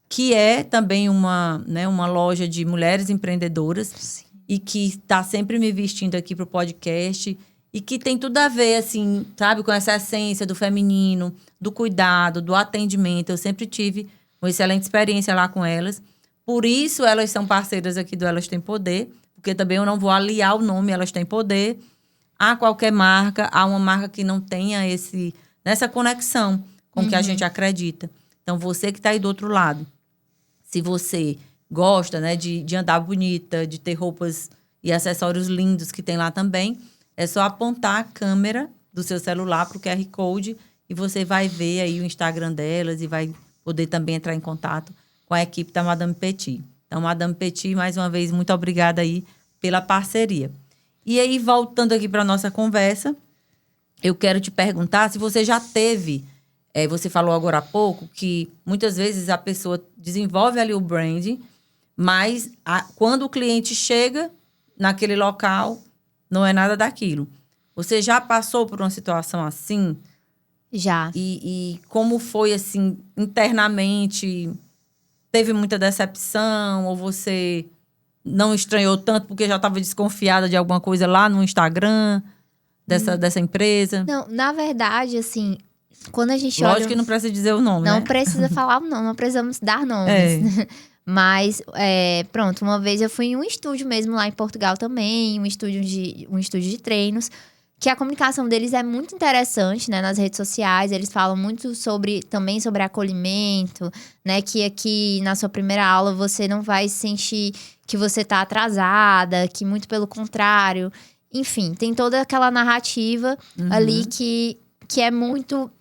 que é também uma loja de mulheres empreendedoras. Sim. E que está sempre me vestindo aqui para o podcast e que tem tudo a ver, assim, sabe, com essa essência do feminino, do cuidado, do atendimento. Eu sempre tive uma excelente experiência lá com elas. Por isso, elas são parceiras aqui do Elas Têm Poder, porque também eu não vou aliar o nome Elas Têm Poder a qualquer marca, a uma marca que não tenha nessa conexão com o que a gente acredita. Então, você que está aí do outro lado, se você gosta, né, de andar bonita, de ter roupas e acessórios lindos que tem lá também, é só apontar a câmera do seu celular para o QR Code e você vai ver aí o Instagram delas e vai poder também entrar em contato com a equipe da Madame Petit. Então, Madame Petit, mais uma vez, muito obrigada aí pela parceria. E aí, voltando aqui para nossa conversa, eu quero te perguntar se você já teve... você falou agora há pouco que muitas vezes a pessoa desenvolve ali o branding, mas quando o cliente chega naquele local, não é nada daquilo. Você já passou por uma situação assim? Já. E como foi, assim, internamente? Teve muita decepção? Ou você não estranhou tanto porque já estava desconfiada de alguma coisa lá no Instagram dessa empresa? Não, na verdade, assim, quando a gente Lógico olha... que não precisa dizer o nome, Não né? precisa falar, não precisamos dar nomes. Mas, pronto, uma vez eu fui em um estúdio mesmo lá em Portugal também, um estúdio de treinos, que a comunicação deles é muito interessante, né, nas redes sociais. Eles falam muito também sobre acolhimento, né, que aqui na sua primeira aula você não vai sentir que você tá atrasada, que muito pelo contrário. Enfim, tem toda aquela narrativa ali que é muito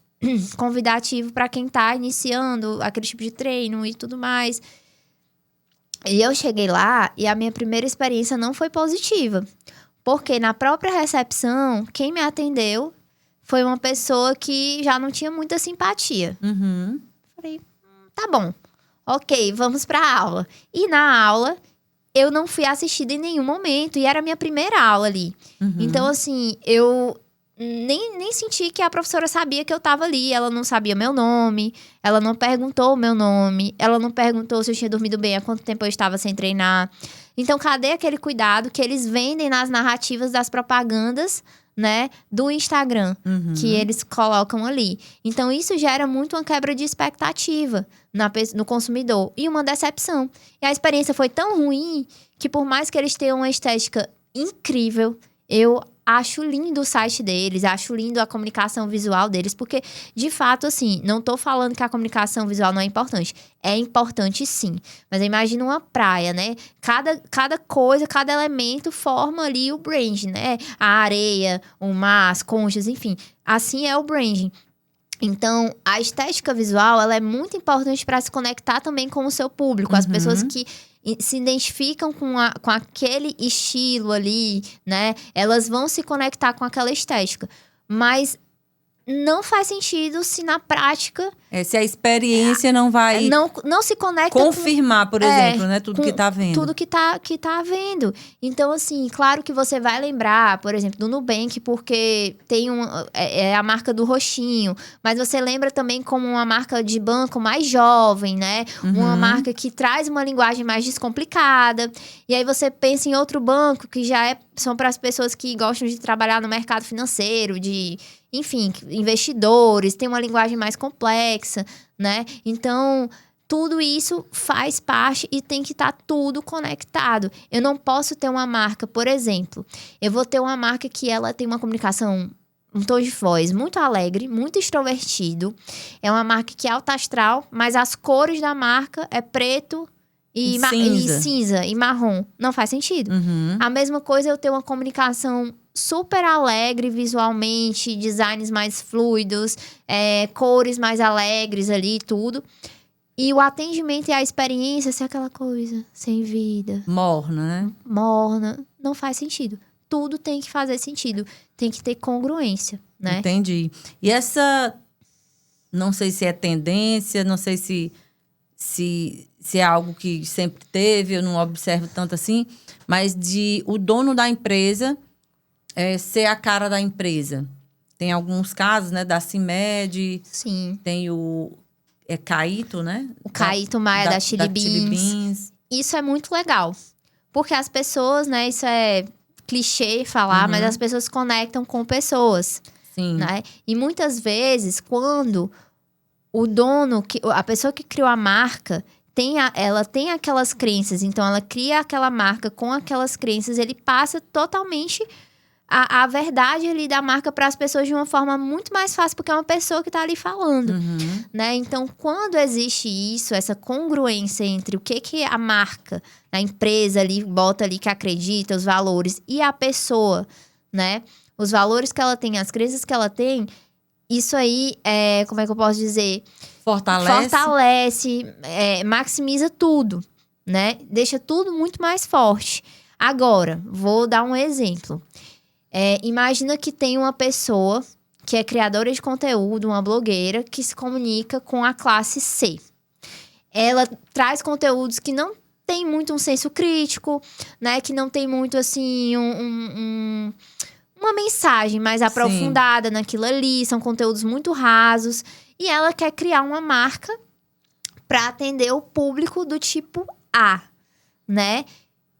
convidativo para quem tá iniciando aquele tipo de treino e tudo mais. E eu cheguei lá e a minha primeira experiência não foi positiva. Porque na própria recepção, quem me atendeu foi uma pessoa que já não tinha muita simpatia. Falei, tá bom. Ok, vamos pra aula. E na aula, eu não fui assistida em nenhum momento. E era a minha primeira aula ali. Então, assim, eu nem senti que a professora sabia que eu tava ali. Ela não sabia meu nome. Ela não perguntou o meu nome. Ela não perguntou se eu tinha dormido bem, há quanto tempo eu estava sem treinar. Então, cadê aquele cuidado que eles vendem nas narrativas das propagandas, né, do Instagram, que eles colocam ali. Então, isso gera muito uma quebra de expectativa no consumidor e uma decepção. E a experiência foi tão ruim que, por mais que eles tenham uma estética incrível, eu acho lindo o site deles, acho lindo a comunicação visual deles, porque, de fato, assim, não tô falando que a comunicação visual não é importante. É importante, sim. Mas imagina uma praia, né? Cada coisa, cada elemento forma ali o branding, né? A areia, o mar, as conchas, enfim. Assim é o branding. Então, a estética visual, ela é muito importante para se conectar também com o seu público. As pessoas que se identificam com aquele estilo ali, né? Elas vão se conectar com aquela estética. Mas não faz sentido se na prática... se a experiência não vai... Não se conecta confirmar, por exemplo, né? Tudo que tá vendo. Tudo que tá vendo. Então, assim, claro que você vai lembrar, por exemplo, do Nubank, porque tem a marca do roxinho. Mas você lembra também como uma marca de banco mais jovem, né? Uma marca que traz uma linguagem mais descomplicada. E aí você pensa em outro banco que já são para as pessoas que gostam de trabalhar no mercado financeiro, enfim, investidores, tem uma linguagem mais complexa, né? Então, tudo isso faz parte e tem que estar tudo conectado. Eu não posso ter uma marca, por exemplo, eu vou ter uma marca que ela tem uma comunicação, um tom de voz muito alegre, muito extrovertido. É uma marca que é alta astral, mas as cores da marca é preto e cinza e marrom. Não faz sentido. A mesma coisa eu ter uma comunicação super alegre visualmente, designs mais fluidos, cores mais alegres ali, tudo. E o atendimento e a experiência ser aquela coisa sem vida. Morna, né? Morna. Não faz sentido. Tudo tem que fazer sentido. Tem que ter congruência, né? Entendi. E essa... Não sei se é tendência, não sei se é algo que sempre teve, eu não observo tanto assim, mas o dono da empresa... ser a cara da empresa. Tem alguns casos, né? Da CIMED. Sim. Tem o Caíto, né? O Caíto Maia da Chili Beans. Isso é muito legal. Porque as pessoas, né? Isso é clichê falar, mas as pessoas se conectam com pessoas. Sim. Né? E muitas vezes, quando o dono, a pessoa que criou a marca... ela tem aquelas crenças. Então, ela cria aquela marca com aquelas crenças. Ele passa totalmente... A verdade ali da marca para as pessoas de uma forma muito mais fácil, porque é uma pessoa que está ali falando, né? Então, quando existe isso, essa congruência entre o que a marca, a empresa ali, bota ali que acredita, os valores, e a pessoa, né? Os valores que ela tem, as crenças que ela tem, isso aí, como é que eu posso dizer? Fortalece, maximiza tudo. né? Deixa tudo muito mais forte. Agora, vou dar um exemplo. Imagina que tem uma pessoa que é criadora de conteúdo, uma blogueira, que se comunica com a classe C. Ela traz conteúdos que não tem muito um senso crítico, né? Que não tem muito, assim, uma mensagem mais aprofundada naquilo ali. São conteúdos muito rasos. E ela quer criar uma marca para atender o público do tipo A, né?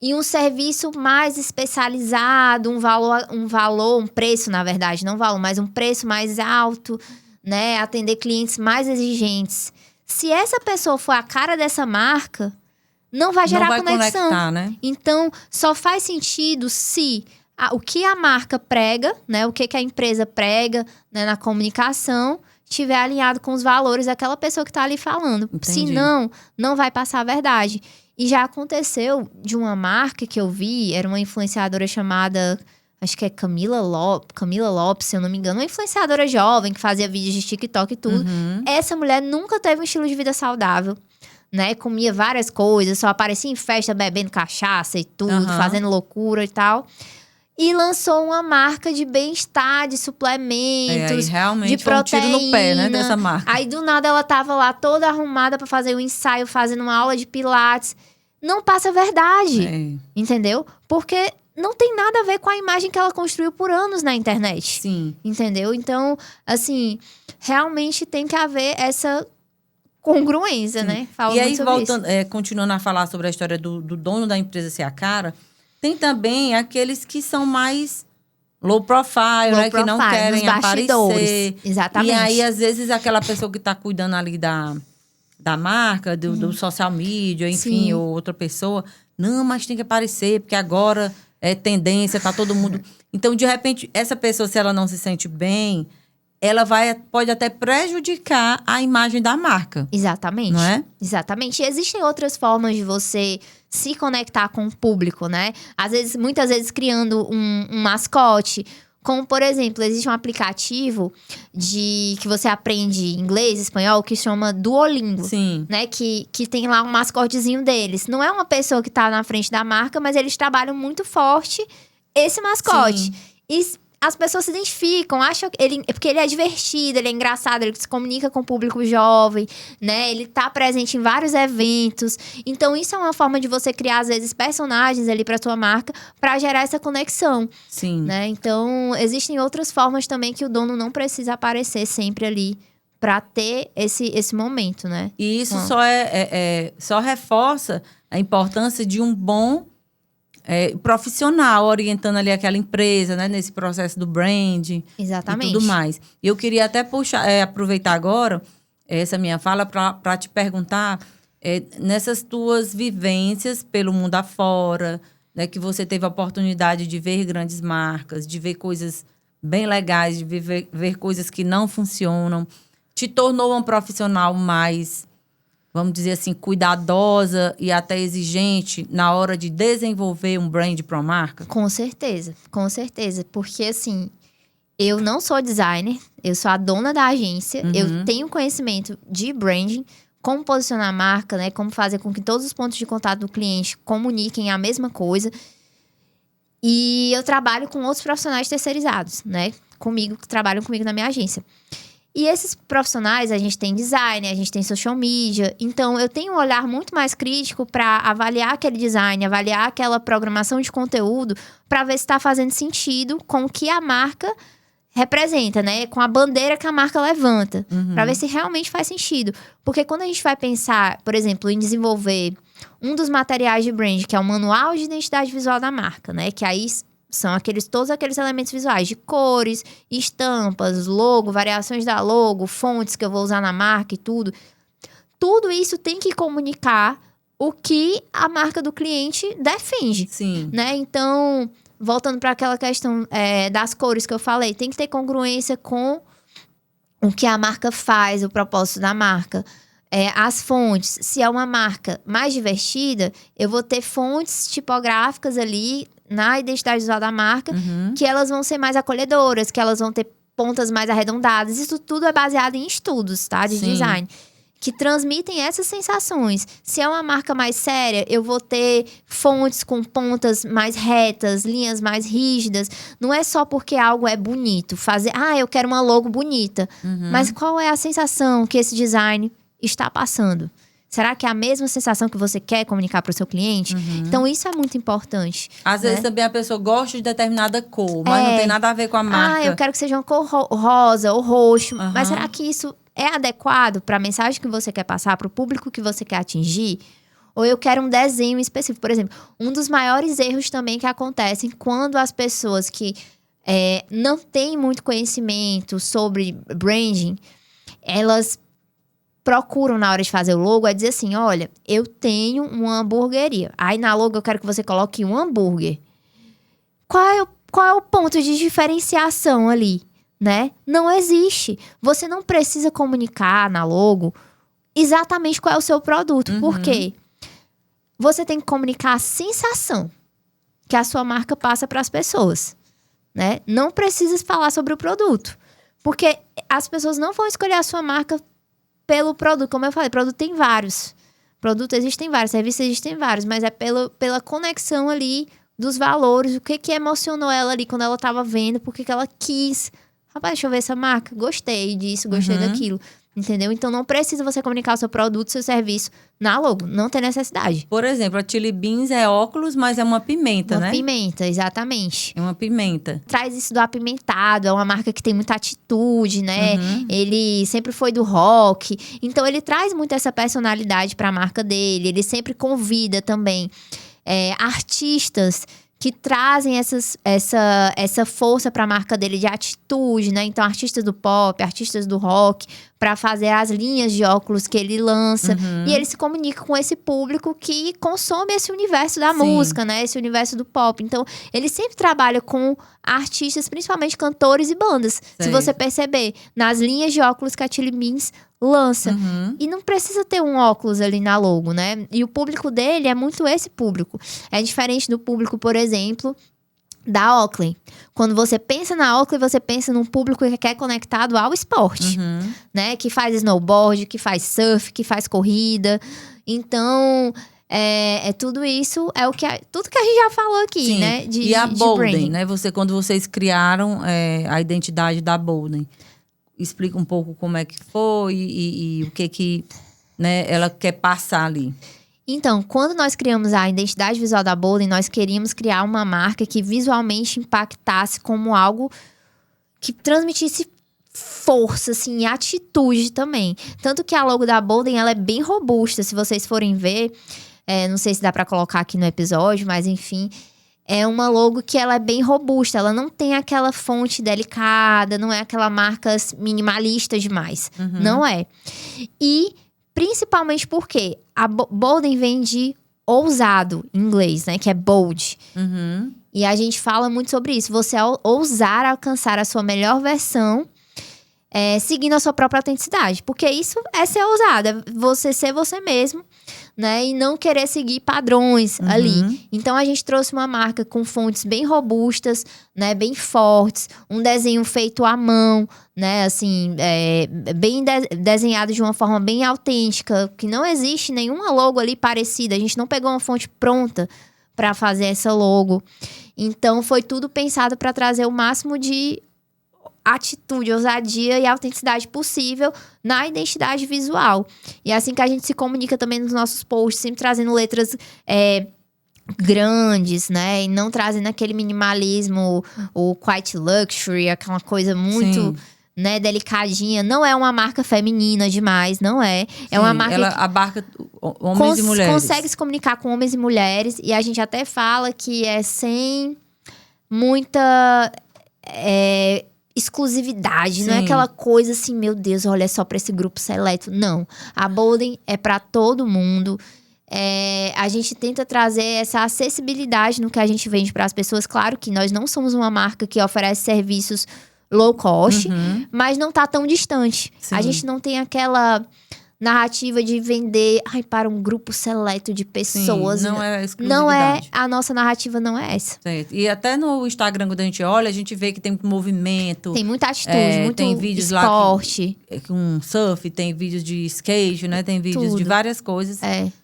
E um serviço mais especializado, um preço, na verdade, não valor, mas um preço mais alto, né? Atender clientes mais exigentes. Se essa pessoa for a cara dessa marca, não vai gerar conexão. Conectar, né? Então, só faz sentido se o que a marca prega, né? O que a empresa prega, né, na comunicação, estiver alinhado com os valores daquela pessoa que está ali falando. Entendi. Senão, não vai passar a verdade. E já aconteceu de uma marca que eu vi, era uma influenciadora chamada, acho que é Camila Lopes, se eu não me engano, uma influenciadora jovem que fazia vídeos de TikTok e tudo. Essa mulher nunca teve um estilo de vida saudável, né? Comia várias coisas, só aparecia em festa bebendo cachaça e tudo, fazendo loucura e tal. E lançou uma marca de bem-estar, de suplementos, aí realmente de proteína. Um tiro no pé, né, dessa marca. Aí, do nada, ela tava lá toda arrumada pra fazer um ensaio, fazendo uma aula de pilates. Não passa a verdade, entendeu? Porque não tem nada a ver com a imagem que ela construiu por anos na internet. Sim. Entendeu? Então, assim, realmente tem que haver essa congruência, né? Fala e aí, voltando, continuando a falar sobre a história do dono da empresa ser a cara... Tem também aqueles que são mais low profile, né? Que não querem aparecer. Exatamente. E aí, às vezes, aquela pessoa que está cuidando ali da marca, do social media, enfim, Sim. ou outra pessoa. Não, mas tem que aparecer, porque agora é tendência, tá todo mundo... Então, de repente, essa pessoa, se ela não se sente bem, ela pode até prejudicar a imagem da marca. Exatamente. Não é? Exatamente. E existem outras formas de você se conectar com o público, né? Muitas vezes criando um mascote. Como, por exemplo, existe um aplicativo que você aprende inglês, espanhol, que chama Duolingo. Sim. Né? Que tem lá um mascotezinho deles. Não é uma pessoa que tá na frente da marca, mas eles trabalham muito forte esse mascote. Sim. E as pessoas se identificam, acham porque ele é divertido, ele é engraçado, ele se comunica com o público jovem, né? Ele tá presente em vários eventos. Então, isso é uma forma de você criar, às vezes, personagens ali pra sua marca pra gerar essa conexão. Sim. Né? Então, existem outras formas também que o dono não precisa aparecer sempre ali pra ter esse momento, né? E isso só reforça a importância de um bom profissional orientando ali aquela empresa, né? Nesse processo do branding. Exatamente. E tudo mais. Eu queria até aproveitar agora essa minha fala para te perguntar nessas tuas vivências pelo mundo afora, né? Que você teve a oportunidade de ver grandes marcas, de ver coisas bem legais, de ver coisas que não funcionam. Te tornou uma profissional mais, vamos dizer assim, cuidadosa e até exigente na hora de desenvolver um brand para uma marca? Com certeza, com certeza. Porque, assim, eu não sou designer, eu sou a dona da agência, eu tenho conhecimento de branding, como posicionar a marca, né? Como fazer com que todos os pontos de contato do cliente comuniquem a mesma coisa. E eu trabalho com outros profissionais terceirizados, né? Que trabalham comigo na minha agência. E esses profissionais, a gente tem design, a gente tem social media. Então, eu tenho um olhar muito mais crítico para avaliar aquele design, avaliar aquela programação de conteúdo, para ver se está fazendo sentido com o que a marca representa, né? Com a bandeira que a marca levanta. Para ver se realmente faz sentido. Porque quando a gente vai pensar, por exemplo, em desenvolver um dos materiais de brand, que é o manual de identidade visual da marca, né? Que aí são todos aqueles elementos visuais de cores, estampas, logo, variações da logo, fontes que eu vou usar na marca e tudo. Tudo isso tem que comunicar o que a marca do cliente defende. Sim. Né? Então, voltando para aquela questão das cores que eu falei, tem que ter congruência com o que a marca faz, o propósito da marca. As fontes, se é uma marca mais divertida, eu vou ter fontes tipográficas ali na identidade visual da marca, que elas vão ser mais acolhedoras, que elas vão ter pontas mais arredondadas. Isso tudo é baseado em estudos, tá? De design. que transmitem essas sensações. Se é uma marca mais séria, eu vou ter fontes com pontas mais retas, linhas mais rígidas. Não é só porque algo é bonito. Eu quero uma logo bonita. Mas qual é a sensação que esse design está passando? Será que é a mesma sensação que você quer comunicar para o seu cliente? Então, isso é muito importante. Às vezes também a pessoa gosta de determinada cor, mas não tem nada a ver com a marca. Eu quero que seja uma cor rosa ou roxo. Mas será que isso é adequado para a mensagem que você quer passar, para o público que você quer atingir? Ou eu quero um desenho específico? Por exemplo, um dos maiores erros também que acontecem quando as pessoas que não têm muito conhecimento sobre branding, elas procuram na hora de fazer o logo, dizer assim, olha, eu tenho uma hamburgueria. Aí na logo eu quero que você coloque um hambúrguer. Qual é o ponto de diferenciação ali, né? Não existe. Você não precisa comunicar na logo exatamente qual é o seu produto. Por quê? Você tem que comunicar a sensação que a sua marca passa para as pessoas, né? Não precisa falar sobre o produto. Porque as pessoas não vão escolher a sua marca pelo produto. Como eu falei, produto tem vários. Produto existem vários, serviços existem vários. Mas é pela conexão ali dos valores. O que emocionou ela ali quando ela estava vendo. Por que ela quis. Rapaz, deixa eu ver essa marca. Gostei disso, gostei daquilo. Entendeu? Então, não precisa você comunicar o seu produto, seu serviço na logo. Não tem necessidade. Por exemplo, a Chili Beans é óculos, mas é uma pimenta, né? Uma pimenta, exatamente. É uma pimenta. Traz isso do apimentado. É uma marca que tem muita atitude, né? Ele sempre foi do rock. Então, ele traz muito essa personalidade para a marca dele. Ele sempre convida também artistas que trazem essa força para a marca dele de atitude, né? Então, artistas do pop, artistas do rock, para fazer as linhas de óculos que ele lança. E ele se comunica com esse público que consome esse universo da música, né? Esse universo do pop. Então, ele sempre trabalha com artistas, principalmente cantores e bandas. Se você perceber, nas linhas de óculos que a Chili Beans lança. E não precisa ter um óculos ali na logo, né? E o público dele é muito esse público. É diferente do público, por exemplo, da Oakley. Quando você pensa na Oakley, você pensa num público que é conectado ao esporte, né? Que faz snowboard, que faz surf, que faz corrida. Então, tudo isso tudo que a gente já falou aqui, né? E a Bolden, né? Quando vocês criaram a identidade da Bolden, explica um pouco como é que foi e o que né, ela quer passar ali. Então, quando nós criamos a identidade visual da Bolden, nós queríamos criar uma marca que visualmente impactasse como algo que transmitisse força, assim, e atitude também. Tanto que a logo da Bolden, ela é bem robusta. Se vocês forem ver, não sei se dá pra colocar aqui no episódio, mas enfim, é uma logo que ela é bem robusta. Ela não tem aquela fonte delicada, não é aquela marca minimalista demais. Não é. E principalmente porque a Bolden vem de ousado em inglês, né? Que é bold. E a gente fala muito sobre isso. Você ousar alcançar a sua melhor versão, seguindo a sua própria autenticidade. Porque isso é ser ousado. É você ser você mesmo, né? E não querer seguir padrões ali. Então, a gente trouxe uma marca com fontes bem robustas, né? Bem fortes. Um desenho feito à mão, né? Assim, bem desenhado de uma forma bem autêntica. Que não existe nenhuma logo ali parecida. A gente não pegou uma fonte pronta para fazer essa logo. Então, foi tudo pensado para trazer o máximo de atitude, ousadia e autenticidade possível na identidade visual. E é assim que a gente se comunica também nos nossos posts, sempre trazendo letras grandes, né? E não trazendo aquele minimalismo, o quiet luxury, aquela coisa muito, né, delicadinha. Não é uma marca feminina demais, não é. É uma marca ela abarca homens e mulheres. Consegue se comunicar com homens e mulheres. E a gente até fala que é sem muita exclusividade, não é aquela coisa assim, meu Deus, olha só pra esse grupo seleto. Não, a Bolden é pra todo mundo. A gente tenta trazer essa acessibilidade no que a gente vende para as pessoas. Claro que nós não somos uma marca que oferece serviços low cost, mas não tá tão distante. A gente não tem aquela narrativa de vender para um grupo seleto de pessoas. Sim, não é exclusividade. Não é, a nossa narrativa não é essa. Certo. E até no Instagram, quando a gente olha, a gente vê que tem muito movimento. Tem muita atitude, muito tem vídeos esporte. Lá com surf, tem vídeos de skate, né? Tem vídeos de várias coisas.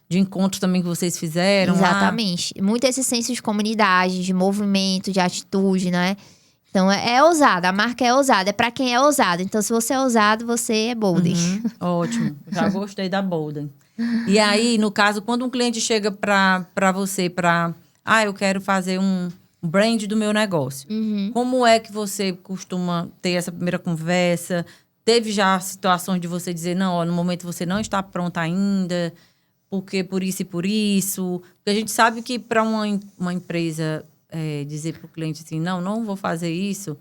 De encontros também que vocês fizeram. Exatamente. Muito esse senso de comunidade, de movimento, de atitude, né? Então, é ousada. A marca é ousada. É pra quem é ousado. Então, se você é ousado, você é Bolden. Ótimo. Já gostei da Bolden. E aí, no caso, quando um cliente chega pra você eu quero fazer um brand do meu negócio. Como é que você costuma ter essa primeira conversa? Teve já situações de você dizer, não, no momento você não está pronta ainda, porque por isso e por isso. Porque a gente sabe que para uma empresa... dizer para o cliente assim, não vou fazer isso,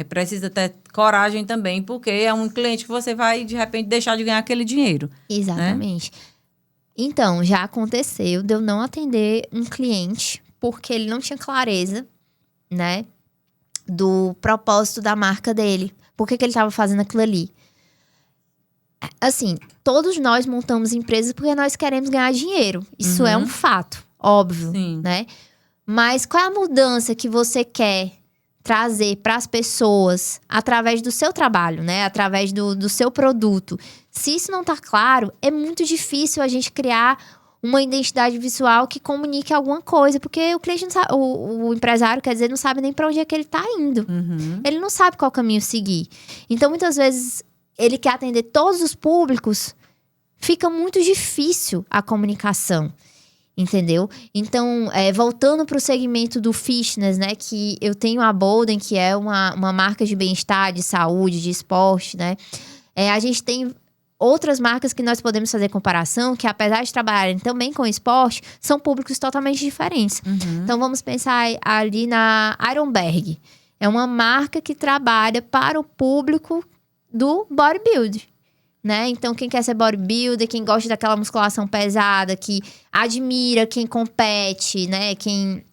precisa ter coragem também, porque é um cliente que você vai, de repente, deixar de ganhar aquele dinheiro. Exatamente. Né? Então, já aconteceu de eu não atender um cliente porque ele não tinha clareza, né, do propósito da marca dele. Por que ele estava fazendo aquilo ali? Assim, todos nós montamos empresas porque nós queremos ganhar dinheiro. Isso é um fato, óbvio, né? Mas qual é a mudança que você quer trazer para as pessoas através do seu trabalho, né? Através do seu produto. Se isso não tá claro, é muito difícil a gente criar uma identidade visual que comunique alguma coisa. Porque o cliente não sabe, o empresário, quer dizer, não sabe nem para onde é que ele tá indo. Ele não sabe qual caminho seguir. Então, muitas vezes, ele quer atender todos os públicos, fica muito difícil a comunicação. Entendeu? Então, voltando para o segmento do fitness, né? Que eu tenho a Bolden, que é uma marca de bem-estar, de saúde, de esporte, né? A gente tem outras marcas que nós podemos fazer comparação, que apesar de trabalharem também com esporte, são públicos totalmente diferentes. Então, vamos pensar ali na Ironberg. É uma marca que trabalha para o público do bodybuilding. Né? Então, quem quer ser bodybuilder, quem gosta daquela musculação pesada, que admira quem compete, né? Quem,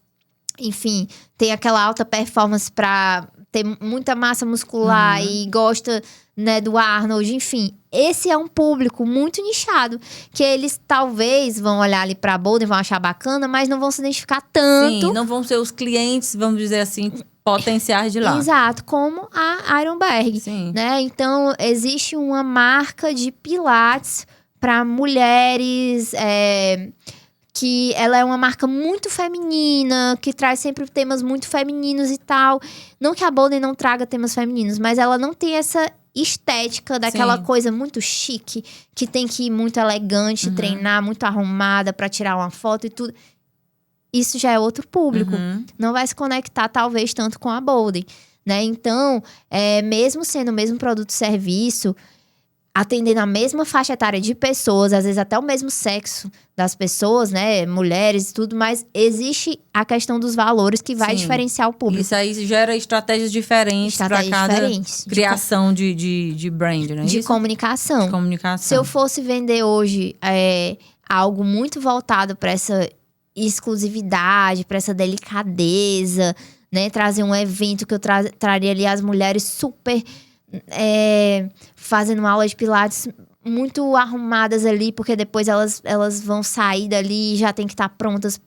enfim, tem aquela alta performance para ter muita massa muscular e gosta, né, do Arnold, enfim. Esse é um público muito nichado, que eles talvez vão olhar ali pra Bolden, vão achar bacana, mas não vão se identificar tanto. Sim, não vão ser os clientes, vamos dizer assim, potenciais de lá. Exato, como a Ironberg. Sim. Né? Então, existe uma marca de pilates para mulheres, que ela é uma marca muito feminina, que traz sempre temas muito femininos e tal. Não que a Bolden não traga temas femininos, mas ela não tem essa estética daquela coisa muito chique, que tem que ir muito elegante, treinar, muito arrumada para tirar uma foto e tudo. Isso já é outro público. Não vai se conectar, talvez, tanto com a Bolden, né? Então, mesmo sendo o mesmo produto e serviço, atendendo a mesma faixa etária de pessoas, às vezes até o mesmo sexo das pessoas, né? Mulheres e tudo, mas existe a questão dos valores que vai diferenciar o público. Isso aí gera estratégias diferentes para cada criação de brand, né? De comunicação. De comunicação. Se eu fosse vender hoje algo muito voltado para essa exclusividade, para essa delicadeza, né? Trazer um evento que eu traria ali as mulheres super fazendo aula de pilates muito arrumadas ali, porque depois elas vão sair dali e já tem que estar prontas.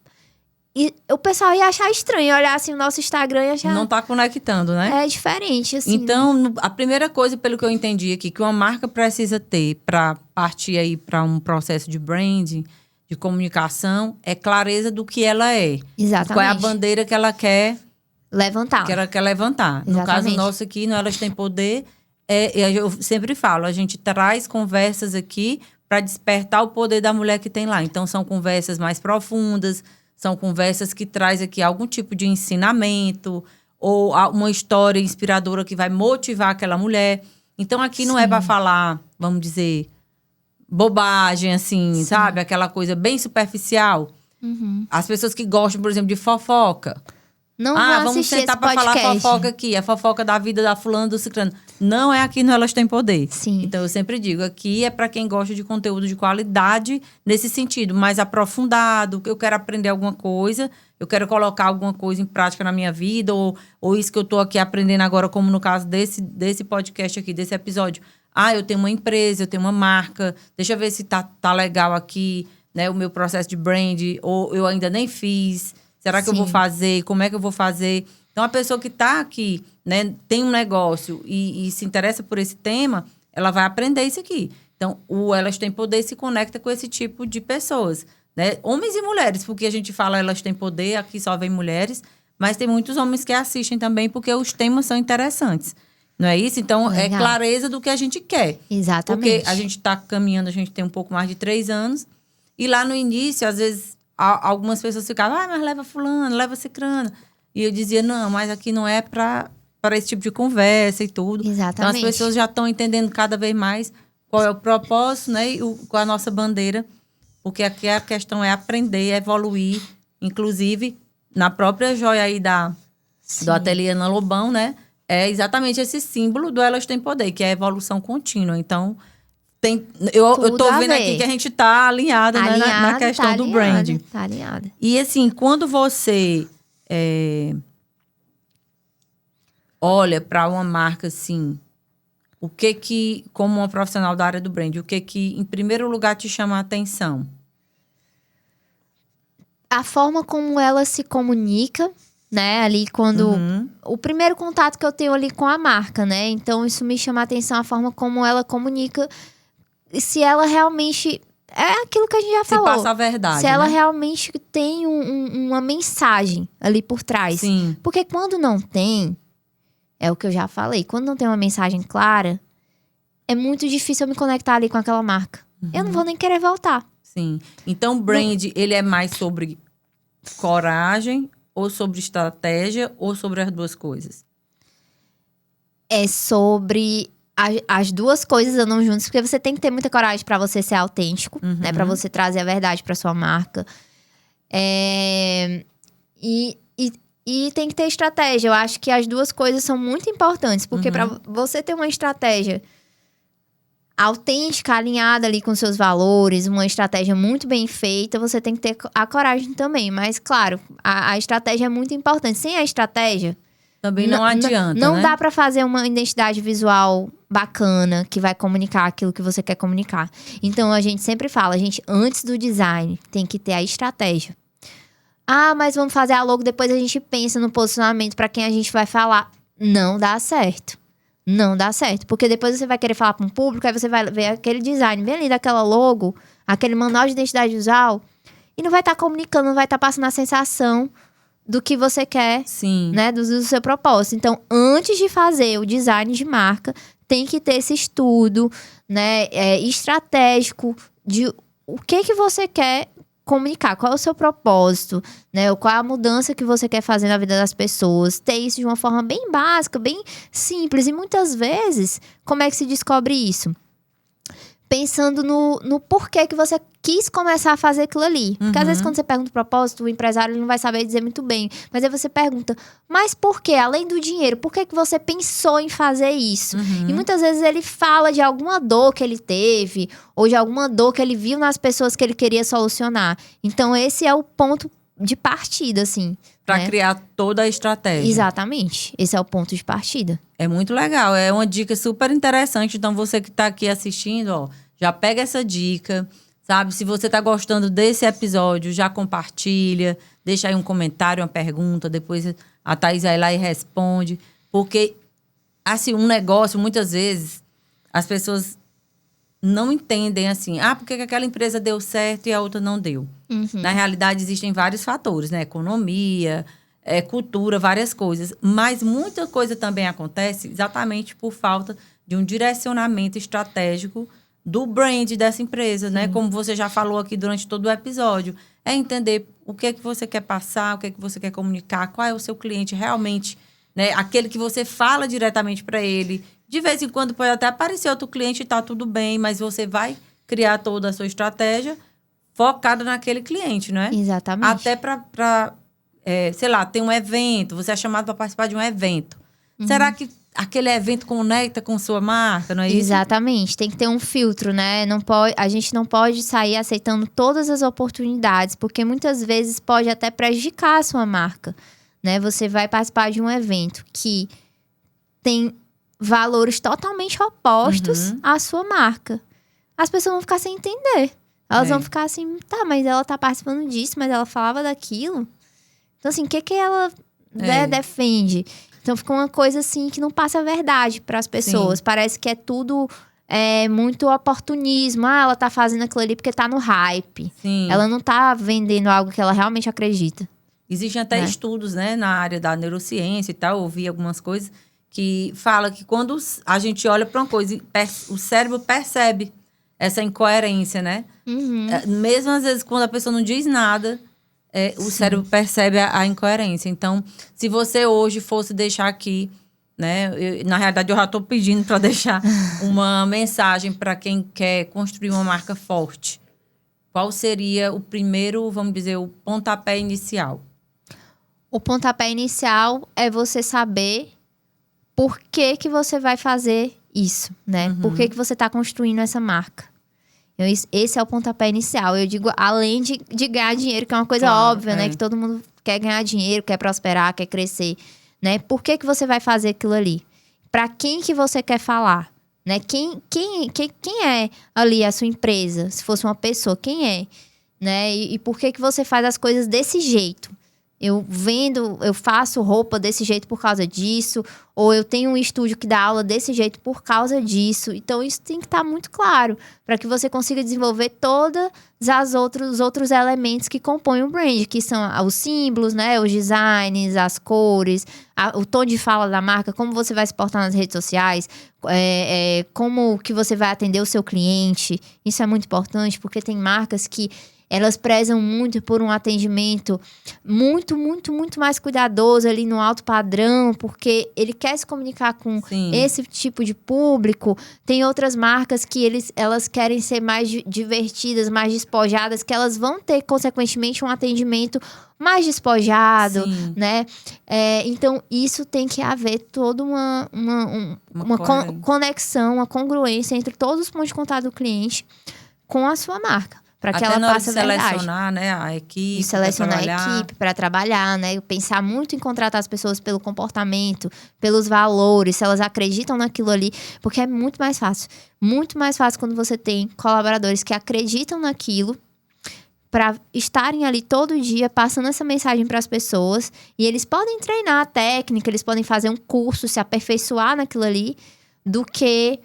E o pessoal ia achar estranho, olhar assim o nosso Instagram e achar... Não tá conectando, né? É diferente, assim. Então, a primeira coisa, pelo que eu entendi aqui, que uma marca precisa ter para partir aí para um processo de branding, de comunicação, é clareza do que ela é. Exatamente. Qual é a bandeira que ela quer levantar. Que ela quer levantar. Exatamente. No caso nosso aqui, no Elas Têm Poder, eu sempre falo, a gente traz conversas aqui para despertar o poder da mulher que tem lá. Então, são conversas mais profundas, são conversas que traz aqui algum tipo de ensinamento ou uma história inspiradora que vai motivar aquela mulher. Então, aqui não é para falar, vamos dizer, bobagem, assim, sabe? Aquela coisa bem superficial. As pessoas que gostam, por exemplo, de fofoca. Não vamos sentar para falar fofoca aqui. A fofoca da vida da fulana, do ciclano. Não é aqui no Elas Têm Poder. Sim. Então, eu sempre digo, aqui é para quem gosta de conteúdo de qualidade, nesse sentido, mais aprofundado. Eu quero aprender alguma coisa, eu quero colocar alguma coisa em prática na minha vida, ou isso que eu tô aqui aprendendo agora, como no caso desse podcast aqui, desse episódio. eu tenho uma empresa, eu tenho uma marca, deixa eu ver se tá legal aqui, né, o meu processo de brand, ou eu ainda nem fiz, será que eu vou fazer, como é que eu vou fazer? Então, a pessoa que está aqui, né, tem um negócio e se interessa por esse tema, ela vai aprender isso aqui. Então, o Elas Têm Poder se conecta com esse tipo de pessoas, né? Homens e mulheres, porque a gente fala Elas Têm Poder, aqui só vem mulheres, mas tem muitos homens que assistem também, porque os temas são interessantes. Não é isso? Então, Legal. é clareza do que a gente quer. Exatamente. Porque a gente está caminhando, a gente tem um pouco mais de 3 anos, e lá no início, às vezes, algumas pessoas ficavam, mas leva fulano, leva cicrano. E eu dizia, não, mas aqui não é para esse tipo de conversa e tudo. Exatamente. Então, as pessoas já estão entendendo cada vez mais qual é o propósito, né? E qual é a nossa bandeira. Porque aqui a questão é aprender, evoluir. Inclusive, na própria joia aí do Ateliê Ana Lobão, né? É exatamente esse símbolo do Elas Têm Poder, que é a evolução contínua. Então, eu tô vendo aqui que a gente tá alinhada, né, na questão do brand. Tá alinhada. E assim, quando você olha para uma marca assim, como uma profissional da área do brand, o que em primeiro lugar te chama a atenção? A forma como ela se comunica, né? Ali quando... O primeiro contato que eu tenho ali com a marca, né? Então, isso me chama a atenção, a forma como ela comunica. Se ela realmente... É aquilo que a gente já falou. Se passa a verdade, se ela né? realmente tem uma mensagem ali por trás. Sim. Porque quando não tem... É o que eu já falei. Quando não tem uma mensagem clara, é muito difícil eu me conectar ali com aquela marca. Eu não vou nem querer voltar. Sim. Então, o brand, ele é mais sobre coragem, ou sobre estratégia, ou sobre as duas coisas? É sobre as duas coisas andam juntas, porque você tem que ter muita coragem pra você ser autêntico, né? Pra você trazer a verdade pra sua marca. E tem que ter estratégia. Eu acho que as duas coisas são muito importantes, porque pra você ter uma estratégia autêntica, alinhada ali com seus valores, uma estratégia muito bem feita, você tem que ter a coragem também. Mas, claro, a estratégia é muito importante. Sem a estratégia... Também não adianta, Não né? dá pra fazer uma identidade visual bacana, que vai comunicar aquilo que você quer comunicar. Então, a gente sempre fala, antes do design, tem que ter a estratégia. Mas vamos fazer a logo, depois a gente pensa no posicionamento pra quem a gente vai falar. Não dá certo. Não dá certo. Porque depois você vai querer falar para um público, aí você vai ver aquele design bem ali daquela logo, aquele manual de identidade visual, e não vai estar comunicando, não vai estar passando a sensação do que você quer, Sim. né? Do seu propósito. Então, antes de fazer o design de marca, tem que ter esse estudo, né? Estratégico de o que você quer comunicar, qual é o seu propósito, né? Qual é a mudança que você quer fazer na vida das pessoas. Ter isso de uma forma bem básica, bem simples. E muitas vezes, como é que se descobre isso? Pensando no porquê que você quis começar a fazer aquilo ali. Porque às vezes quando você pergunta o propósito, o empresário ele não vai saber dizer muito bem. Mas aí você pergunta, mas por quê? Além do dinheiro, por que você pensou em fazer isso? E muitas vezes ele fala de alguma dor que ele teve, ou de alguma dor que ele viu nas pessoas que ele queria solucionar. Então esse é o ponto de partida, assim. Para criar toda a estratégia. Exatamente. Esse é o ponto de partida. É muito legal. É uma dica super interessante. Então, você que está aqui assistindo, ó, já pega essa dica, sabe? Se você está gostando desse episódio, já compartilha. Deixa aí um comentário, uma pergunta. Depois a Thaís vai lá e responde. Porque, assim, um negócio, muitas vezes, as pessoas não entendem assim, por que aquela empresa deu certo e a outra não deu. Na realidade, existem vários fatores, né? Economia, cultura, várias coisas. Mas muita coisa também acontece exatamente por falta de um direcionamento estratégico do brand dessa empresa, né? Como você já falou aqui durante todo o episódio. É entender o que é que você quer passar, o que é que você quer comunicar, qual é o seu cliente realmente, né? Aquele que você fala diretamente para ele. De vez em quando pode até aparecer outro cliente e tá tudo bem, mas você vai criar toda a sua estratégia focada naquele cliente, não é? Exatamente. Até para sei lá, tem um evento, você é chamado para participar de um evento. Será que aquele evento conecta com sua marca, não é isso? Exatamente. Tem que ter um filtro, né? A gente não pode sair aceitando todas as oportunidades, porque muitas vezes pode até prejudicar a sua marca, né? Você vai participar de um evento que tem valores totalmente opostos à sua marca. As pessoas vão ficar sem entender. Elas vão ficar assim, tá, mas ela tá participando disso, mas ela falava daquilo. Então, assim, o que ela defende? Então, fica uma coisa assim que não passa a verdade para as pessoas. Sim. Parece que é tudo muito oportunismo. Ah, ela tá fazendo aquilo ali porque tá no hype. Sim. Ela não tá vendendo algo que ela realmente acredita. Existem até estudos, né, na área da neurociência e tal. Eu ouvi algumas coisas que fala que quando a gente olha para uma coisa, o cérebro percebe essa incoerência, né? Uhum. Mesmo às vezes quando a pessoa não diz nada, o cérebro percebe a incoerência. Então, se você hoje fosse deixar aqui, né? Na realidade, eu já estou pedindo para deixar uma mensagem para quem quer construir uma marca forte. Qual seria o primeiro, vamos dizer, o pontapé inicial? O pontapé inicial é você saber por que você vai fazer isso, né? Por que você está construindo essa marca. Esse é o pontapé inicial. Eu digo, além de ganhar dinheiro, que é uma coisa óbvia, né? Que todo mundo quer ganhar dinheiro, quer prosperar, quer crescer, né? Por que você vai fazer aquilo ali? Para quem que você quer falar, né? Quem é ali a sua empresa? Se fosse uma pessoa, quem é? Né? E por que você faz as coisas desse jeito? Eu faço roupa desse jeito por causa disso. Ou eu tenho um estúdio que dá aula desse jeito por causa disso. Então, isso tem que estar muito claro. Para que você consiga desenvolver todos os outros elementos que compõem o brand. Que são os símbolos, né? Os designs, as cores, o tom de fala da marca. Como você vai se portar nas redes sociais. Como que você vai atender o seu cliente. Isso é muito importante. Porque tem marcas que elas prezam muito por um atendimento muito, muito, muito mais cuidadoso ali no alto padrão, porque ele quer se comunicar com esse tipo de público. Tem outras marcas que elas querem ser mais divertidas, mais despojadas, que elas vão ter, consequentemente, um atendimento mais despojado, né? Então, isso tem que haver toda uma conexão, uma congruência entre todos os pontos de contato do cliente com a sua marca. Para que ela passe a verdade. Selecionar, né, a equipe. E selecionar a equipe para trabalhar, né? Pensar muito em contratar as pessoas pelo comportamento, pelos valores, se elas acreditam naquilo ali. Porque é muito mais fácil. Muito mais fácil quando você tem colaboradores que acreditam naquilo para estarem ali todo dia passando essa mensagem para as pessoas. E eles podem treinar a técnica, eles podem fazer um curso, se aperfeiçoar naquilo ali, do que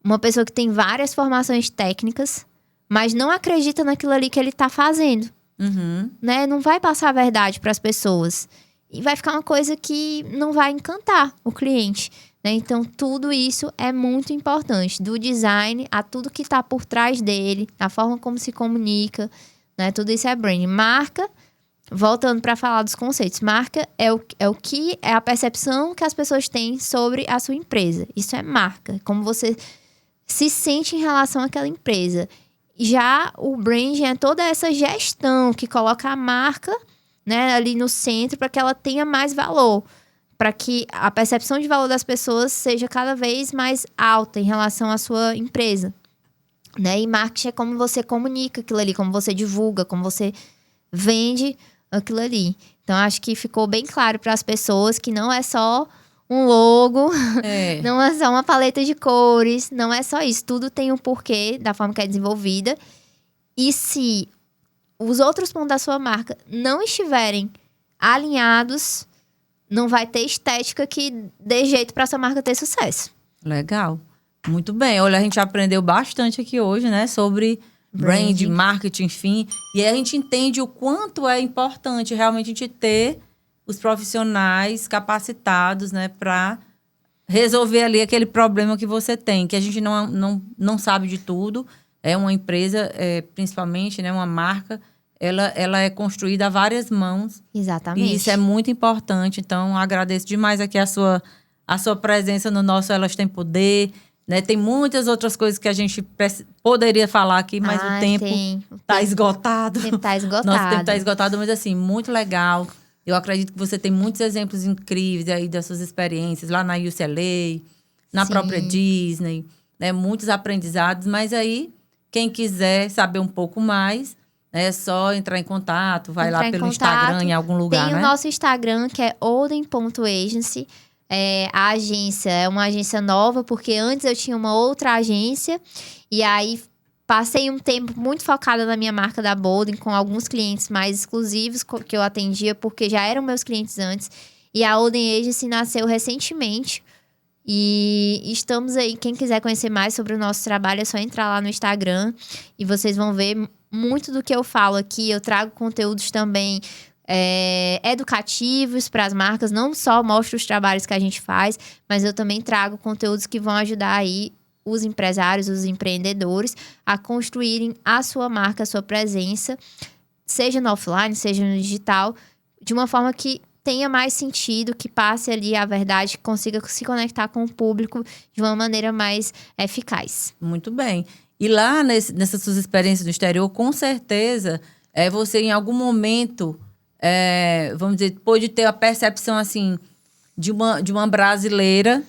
uma pessoa que tem várias formações técnicas, mas não acredita naquilo ali que ele tá fazendo. Né? Não vai passar a verdade para as pessoas. E vai ficar uma coisa que não vai encantar o cliente. Né? Então, tudo isso é muito importante. Do design a tudo que tá por trás dele, a forma como se comunica. Né? Tudo isso é branding. Marca, voltando para falar dos conceitos. Marca é a percepção que as pessoas têm sobre a sua empresa. Isso é marca. Como você se sente em relação àquela empresa. Já o branding é toda essa gestão que coloca a marca, né, ali no centro para que ela tenha mais valor. Para que a percepção de valor das pessoas seja cada vez mais alta em relação à sua empresa. Né? E marketing é como você comunica aquilo ali, como você divulga, como você vende aquilo ali. Então, acho que ficou bem claro para as pessoas que não é só um logo, não é só uma paleta de cores, não é só isso. Tudo tem um porquê da forma que é desenvolvida. E se os outros pontos da sua marca não estiverem alinhados, não vai ter estética que dê jeito para sua marca ter sucesso. Legal. Muito bem. Olha, a gente aprendeu bastante aqui hoje, né? Sobre brand, marketing, enfim. E aí a gente entende o quanto é importante realmente a gente ter os profissionais capacitados, né, para resolver ali aquele problema que você tem, que a gente não sabe de tudo. É uma empresa, principalmente, né, uma marca, ela é construída a várias mãos. Exatamente. E isso é muito importante. Então, agradeço demais aqui a sua presença no nosso Elas Têm Poder. Né? Tem muitas outras coisas que a gente poderia falar aqui, mas o tempo está esgotado. O tempo está esgotado. Nosso tempo está esgotado, mas assim, muito legal. Eu acredito que você tem muitos exemplos incríveis aí das suas experiências lá na UCLA, na própria Disney, né? Muitos aprendizados, mas aí, quem quiser saber um pouco mais, é só entrar em contato, vai lá pelo Instagram, em algum lugar, tem o nosso Instagram, que é olden.agency. a agência é uma agência nova, porque antes eu tinha uma outra agência. E aí, passei um tempo muito focada na minha marca da Bolden, com alguns clientes mais exclusivos que eu atendia, porque já eram meus clientes antes. E a Olden Agency nasceu recentemente. E estamos aí, quem quiser conhecer mais sobre o nosso trabalho, é só entrar lá no Instagram. E vocês vão ver muito do que eu falo aqui. Eu trago conteúdos também educativos para as marcas. Não só mostro os trabalhos que a gente faz, mas eu também trago conteúdos que vão ajudar aí os empresários, os empreendedores a construírem a sua marca, a sua presença, seja no offline, seja no digital, de uma forma que tenha mais sentido, que passe ali a verdade, que consiga se conectar com o público de uma maneira mais eficaz. Muito bem. E lá nessas suas experiências no exterior, com certeza, você em algum momento, vamos dizer, pôde ter a percepção assim de uma brasileira,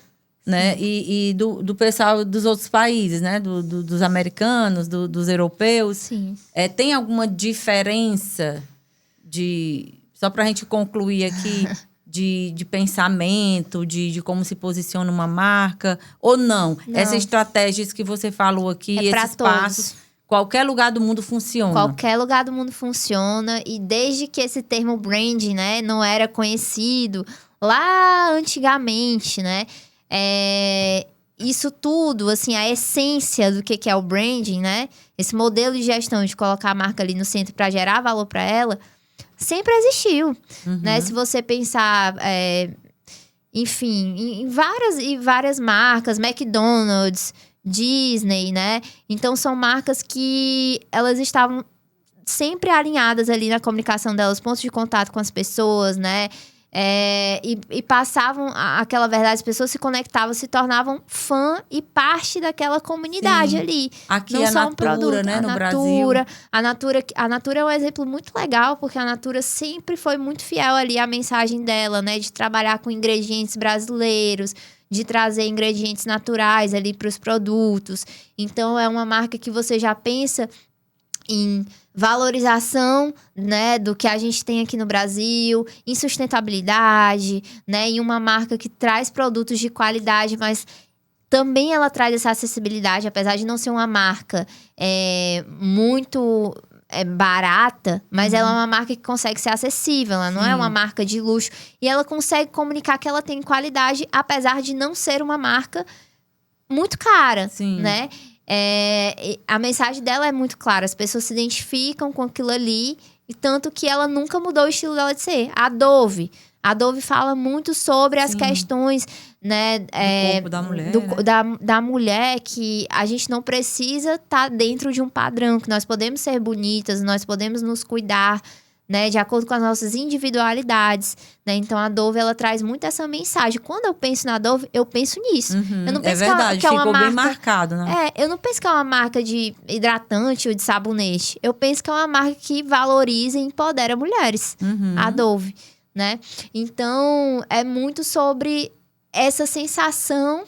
né? E do pessoal dos outros países, né? Dos americanos, dos europeus. Sim. Tem alguma diferença só para a gente concluir aqui, de pensamento, de como se posiciona uma marca, ou não? Essas estratégias que você falou aqui, esses passos, qualquer lugar do mundo funciona. Qualquer lugar do mundo funciona. E desde que esse termo branding, né, não era conhecido lá antigamente, né? Isso tudo, assim, a essência do que é o branding, né? Esse modelo de gestão de colocar a marca ali no centro para gerar valor para ela, sempre existiu, né? Se você pensar, enfim, em várias marcas, McDonald's, Disney, né? Então, são marcas que elas estavam sempre alinhadas ali na comunicação delas, pontos de contato com as pessoas, né? E passavam aquela verdade, as pessoas se conectavam, se tornavam fã e parte daquela comunidade. Sim. Ali. Aqui não só Natura, um produto, né, no Brasil. A Natura é um exemplo muito legal, porque a Natura sempre foi muito fiel ali à mensagem dela, né? De trabalhar com ingredientes brasileiros, de trazer ingredientes naturais ali para os produtos. Então, é uma marca que você já pensa em valorização, né, do que a gente tem aqui no Brasil, em sustentabilidade, né, em uma marca que traz produtos de qualidade, mas também ela traz essa acessibilidade, apesar de não ser uma marca muito barata, mas ela é uma marca que consegue ser acessível, ela não é uma marca de luxo, e ela consegue comunicar que ela tem qualidade, apesar de não ser uma marca muito cara, né? A mensagem dela é muito clara, as pessoas se identificam com aquilo ali, e tanto que ela nunca mudou o estilo dela de ser. A Dove fala muito sobre as questões, né, do corpo da mulher, da mulher, que a gente não precisa estar dentro de um padrão, que nós podemos ser bonitas, nós podemos nos cuidar, né, de acordo com as nossas individualidades, né? Então, a Dove, ela traz muito essa mensagem. Quando eu penso na Dove, eu penso nisso. Eu não penso verdade, que é uma ficou marca, bem marcado, né? Eu não penso que é uma marca de hidratante ou de sabonete. Eu penso que é uma marca que valoriza e empodera mulheres. A Dove, né? Então, é muito sobre essa sensação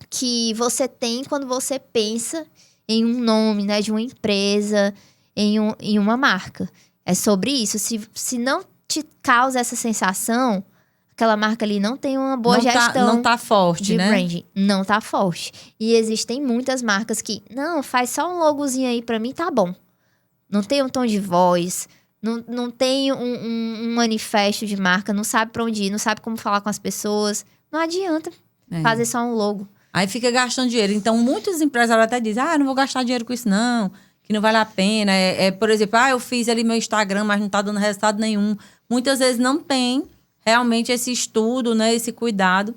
que você tem quando você pensa em um nome, né, de uma empresa, em uma marca. É sobre isso. Se não te causa essa sensação, aquela marca ali não tem uma boa gestão. Não tá forte, de né? branding. Não tá forte. E existem muitas marcas que, não, faz só um logozinho aí pra mim, tá bom. Não tem um tom de voz, não tem um manifesto de marca, não sabe pra onde ir, não sabe como falar com as pessoas. Não adianta fazer só um logo. Aí fica gastando dinheiro. Então, muitos empresários até dizem, não vou gastar dinheiro com isso, não. Que não vale a pena. Por exemplo, eu fiz ali meu Instagram, mas não tá dando resultado nenhum. Muitas vezes não tem realmente esse estudo, né, esse cuidado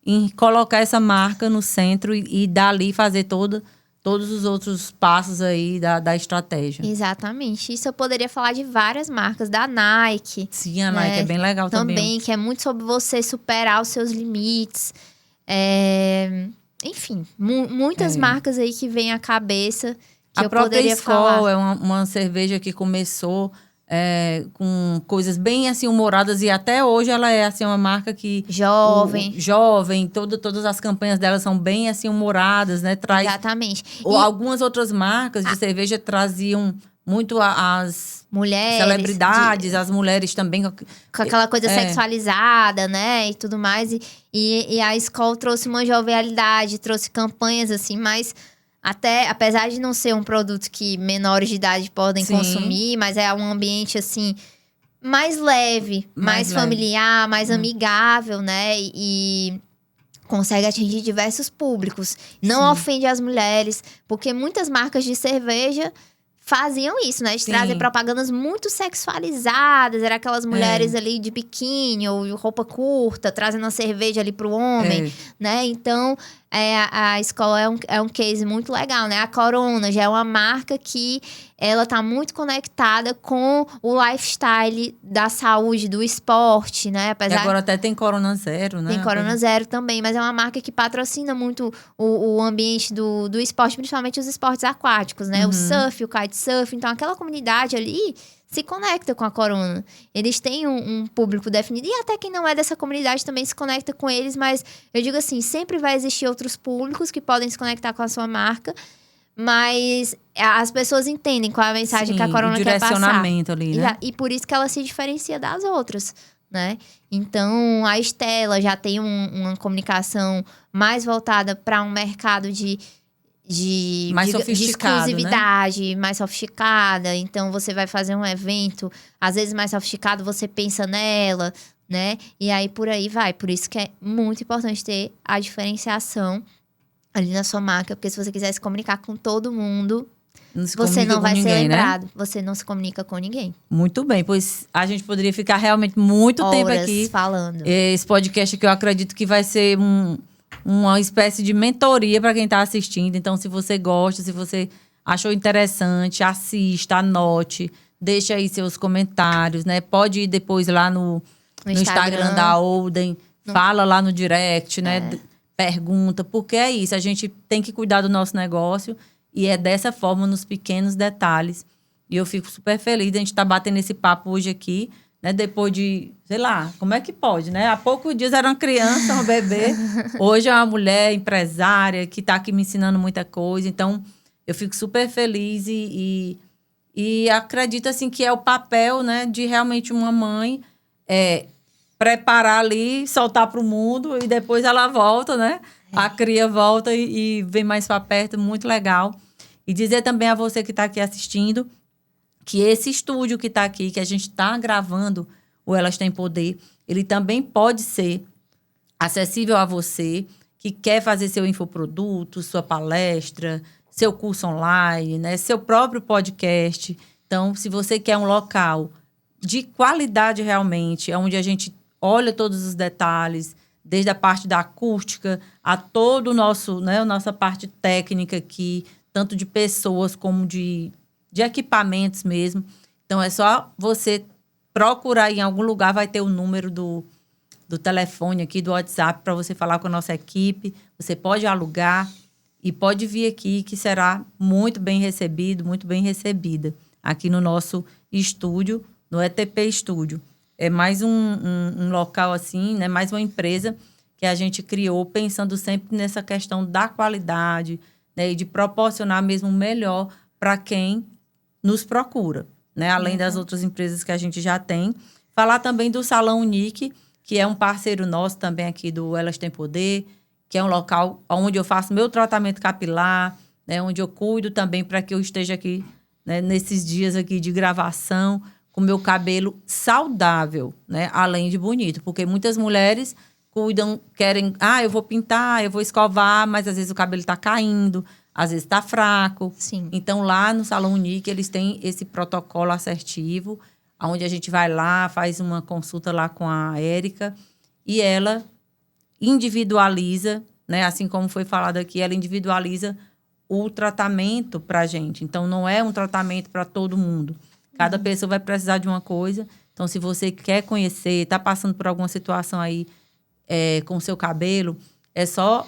em colocar essa marca no centro e dali fazer todos os outros passos aí da estratégia. Exatamente. Isso eu poderia falar de várias marcas, da Nike. Sim, a Nike é bem legal também. Também, que é muito sobre você superar os seus limites. Enfim, muitas marcas aí que vêm à cabeça. A própria Skol é uma cerveja que começou com coisas bem assim humoradas, e até hoje ela é assim uma marca que jovem, todas as campanhas dela são bem assim humoradas, né? Exatamente. Ou algumas outras marcas de cerveja traziam muito as mulheres, celebridades, as mulheres também. Com aquela coisa sexualizada, né? E tudo mais. E a escola trouxe uma jovialidade, trouxe campanhas assim, mas até, apesar de não ser um produto que menores de idade podem consumir, mas é um ambiente assim mais leve, mais familiar, mais amigável, né? E consegue atingir diversos públicos. Não ofende as mulheres, porque muitas marcas de cerveja faziam isso, né? De trazer propagandas muito sexualizadas. Era aquelas mulheres ali de biquíni ou roupa curta, trazendo a cerveja ali pro homem, né? Então, a escola é um case muito legal, né? A Corona já é uma marca que ela tá muito conectada com o lifestyle da saúde, do esporte, né? E agora até tem Corona Zero, né? Tem Corona Zero também, mas é uma marca que patrocina muito o ambiente do esporte, principalmente os esportes aquáticos, né? O surf, o kitesurf. Então, aquela comunidade ali se conecta com a Corona. Eles têm um público definido. E até quem não é dessa comunidade também se conecta com eles. Mas eu digo assim, sempre vai existir outros públicos que podem se conectar com a sua marca. Mas as pessoas entendem qual é a mensagem que a Corona quer passar. Direcionamento ali, né? E por isso que ela se diferencia das outras, né? Então, a Stella já tem uma comunicação mais voltada para um mercado de exclusividade, mais sofisticada. Então, você vai fazer um evento, às vezes mais sofisticado, você pensa nela, né? E aí, por aí vai. Por isso que é muito importante ter a diferenciação ali na sua marca. Porque se você quiser se comunicar com todo mundo, você não vai ser lembrado. Né? Você não se comunica com ninguém. Muito bem, pois a gente poderia ficar realmente muito tempo aqui falando. Esse podcast aqui eu acredito que vai ser uma espécie de mentoria para quem está assistindo. Então, se você gosta, se você achou interessante, assista, anote, deixa aí seus comentários, né? Pode ir depois lá no Instagram da Olden, fala lá no direct, né? Pergunta, porque é isso, a gente tem que cuidar do nosso negócio e é dessa forma, nos pequenos detalhes. E eu fico super feliz de a gente estar batendo esse papo hoje aqui, né? Depois de, sei lá, como é que pode, né? Há poucos dias era uma criança, um bebê. Hoje é uma mulher empresária que está aqui me ensinando muita coisa. Então, eu fico super feliz e acredito, assim, que é o papel, né? De realmente uma mãe preparar ali, soltar para o mundo e depois ela volta, né? A cria volta e vem mais para perto, muito legal. E dizer também a você que está aqui assistindo que esse estúdio que está aqui, que a gente está gravando, o Elas Têm Poder, ele também pode ser acessível a você que quer fazer seu infoproduto, sua palestra, seu curso online, né? Seu próprio podcast. Então, se você quer um local de qualidade realmente, onde a gente olha todos os detalhes, desde a parte da acústica a todo o nosso, né, a nossa parte técnica aqui, tanto de pessoas como de equipamentos mesmo. Então, é só você procurar em algum lugar, vai ter o número do telefone aqui, do WhatsApp, para você falar com a nossa equipe. Você pode alugar e pode vir aqui, que será muito bem recebido, muito bem recebida aqui no nosso estúdio, no ETP Estúdio. É mais um local assim, né? Mais uma empresa que a gente criou pensando sempre nessa questão da qualidade, né? E de proporcionar mesmo o melhor para quem nos procura, né? Além das outras empresas que a gente já tem. Falar também do Salão Unique, que é um parceiro nosso também aqui do Elas Têm Poder, que é um local onde eu faço meu tratamento capilar, né? Onde eu cuido também para que eu esteja aqui, né? Nesses dias aqui de gravação, com o meu cabelo saudável, né? Além de bonito. Porque muitas mulheres cuidam, querem... eu vou pintar, eu vou escovar, mas às vezes o cabelo está caindo, às vezes está fraco. Sim. Então, lá no Salão Unique, eles têm esse protocolo assertivo, onde a gente vai lá, faz uma consulta lá com a Érica, e ela individualiza, né? Assim como foi falado aqui, ela individualiza o tratamento para a gente. Então, não é um tratamento para todo mundo. Cada pessoa vai precisar de uma coisa. Então, se você quer conhecer, está passando por alguma situação aí com o seu cabelo, é só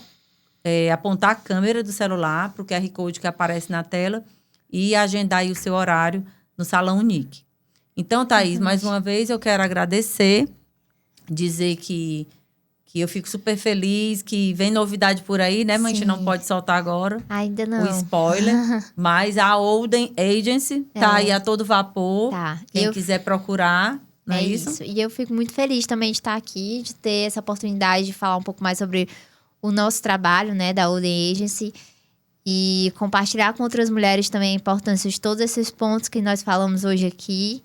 apontar a câmera do celular para o QR Code que aparece na tela e agendar aí o seu horário no Salão Unique. Então, Thaís, mais uma vez eu quero agradecer, dizer que que eu fico super feliz, que vem novidade por aí, né? Mas a gente não pode soltar agora Ainda não. o spoiler. Mas a Olden Agency tá aí a todo vapor. Tá. Quem quiser procurar, não é isso? E eu fico muito feliz também de estar aqui, de ter essa oportunidade de falar um pouco mais sobre o nosso trabalho, né, da Olden Agency. E compartilhar com outras mulheres também a importância de todos esses pontos que nós falamos hoje aqui.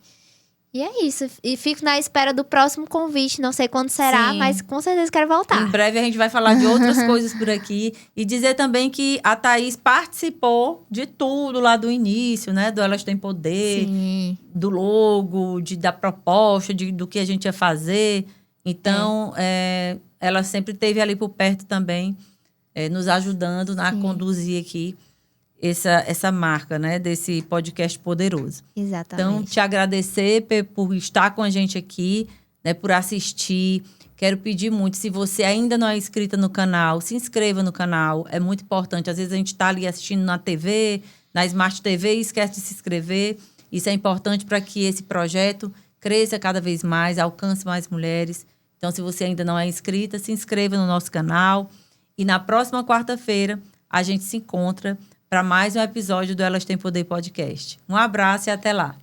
E é isso. E fico na espera do próximo convite. Não sei quando será, Sim. mas com certeza quero voltar. Em breve a gente vai falar de outras coisas por aqui. E dizer também que a Thaís participou de tudo lá do início, né? Do Elas Têm Poder, Sim. do logo, da proposta, do que a gente ia fazer. Então, ela sempre esteve ali por perto também, nos ajudando a conduzir aqui essa marca, né, desse podcast poderoso. Exatamente. Então, te agradecer por estar com a gente aqui, né, por assistir. Quero pedir muito, se você ainda não é inscrita no canal, se inscreva no canal. É muito importante. Às vezes a gente está ali assistindo na TV, na Smart TV, e esquece de se inscrever. Isso é importante para que esse projeto cresça cada vez mais, alcance mais mulheres. Então, se você ainda não é inscrita, se inscreva no nosso canal. E na próxima quarta-feira, a gente se encontra para mais um episódio do Elas Têm Poder Podcast. Um abraço e até lá.